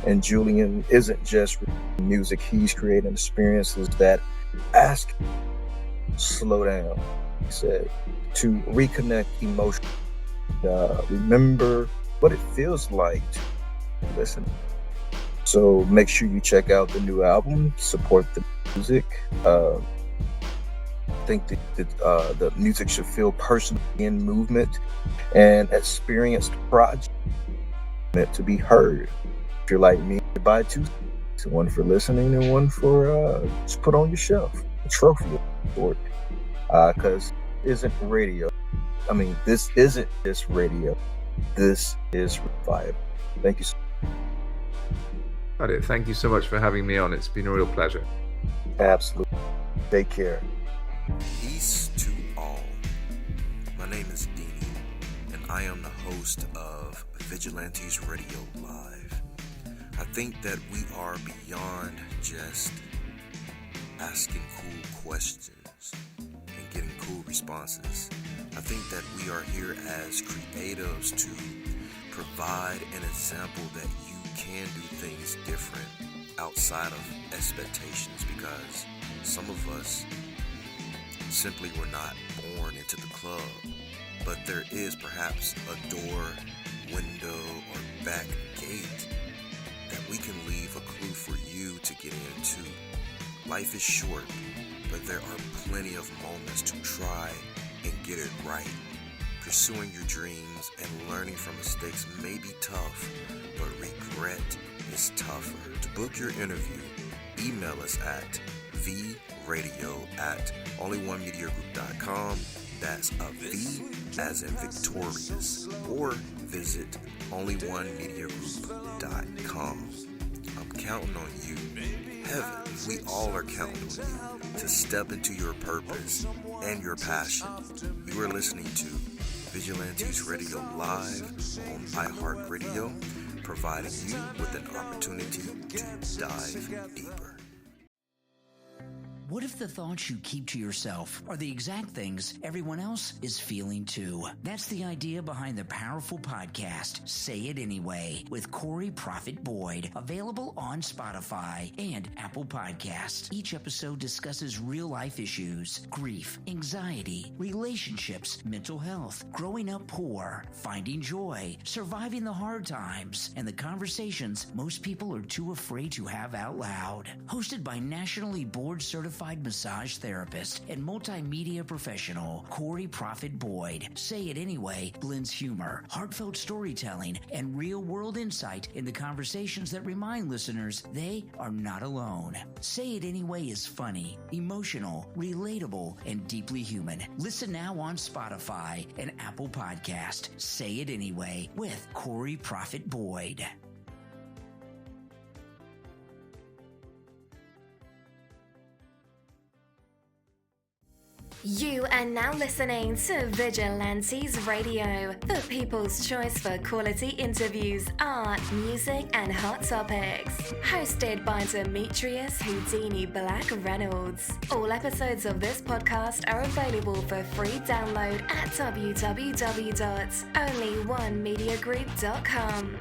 And Julian isn't just music; he's creating experiences that ask, slow down. He said, to reconnect emotionally, remember what it feels like to listen. So make sure you check out the new album, support the music. I think that the music should feel personal in movement and experienced project meant to be heard. If you're like me, buy two, one for listening and one for just put on your shelf, a trophy for it. Because isn't radio. I mean, this isn't just radio. This is revival. Thank you so much. Thank you so much for having me on. It's been a real pleasure. Absolutely. Take care. Peace to all. My name is Whodini, and I am the host of Vigilantes Radio Live. I think that we are beyond just asking cool questions and getting cool responses. I think that we are here as creatives to provide an example that you can do things different outside of expectations, because some of us simply were not born into the club, but there is perhaps a door, window, or back gate that we can leave a clue for you to get into. Life is short, but there are plenty of moments to try and get it right. Pursuing your dreams and learning from mistakes may be tough, but regret is tougher. To book your interview, email us at vradio@onlyonemediagroup.com. That's a V as in victorious. Or visit onlyonemediagroup.com. I'm counting on you. Heaven, we all are counting on you to step into your purpose and your passion. You are listening to Vigilantes Radio Live on iHeartRadio, providing you with an opportunity to dive deeper. What if the thoughts you keep to yourself are the exact things everyone else is feeling too? That's the idea behind the powerful podcast, Say It Anyway, with Corey Prophet Boyd, available on Spotify and Apple Podcasts. Each episode discusses real-life issues, grief, anxiety, relationships, mental health, growing up poor, finding joy, surviving the hard times, and the conversations most people are too afraid to have out loud. Hosted by nationally board-certified massage therapist and multimedia professional Corey Prophet Boyd, Say It Anyway blends humor, heartfelt storytelling, and real-world insight into conversations that remind listeners they are not alone. Say It Anyway is funny, emotional, relatable, and deeply human. Listen now on Spotify and Apple Podcast. Say It Anyway with Corey Prophet Boyd. You are now listening to Vigilantes Radio, the people's choice for quality interviews, art, music, and hot topics. Hosted by Demetrius Whodini Blak Reynolds. All episodes of this podcast are available for free download at www.onlyonemediagroup.com.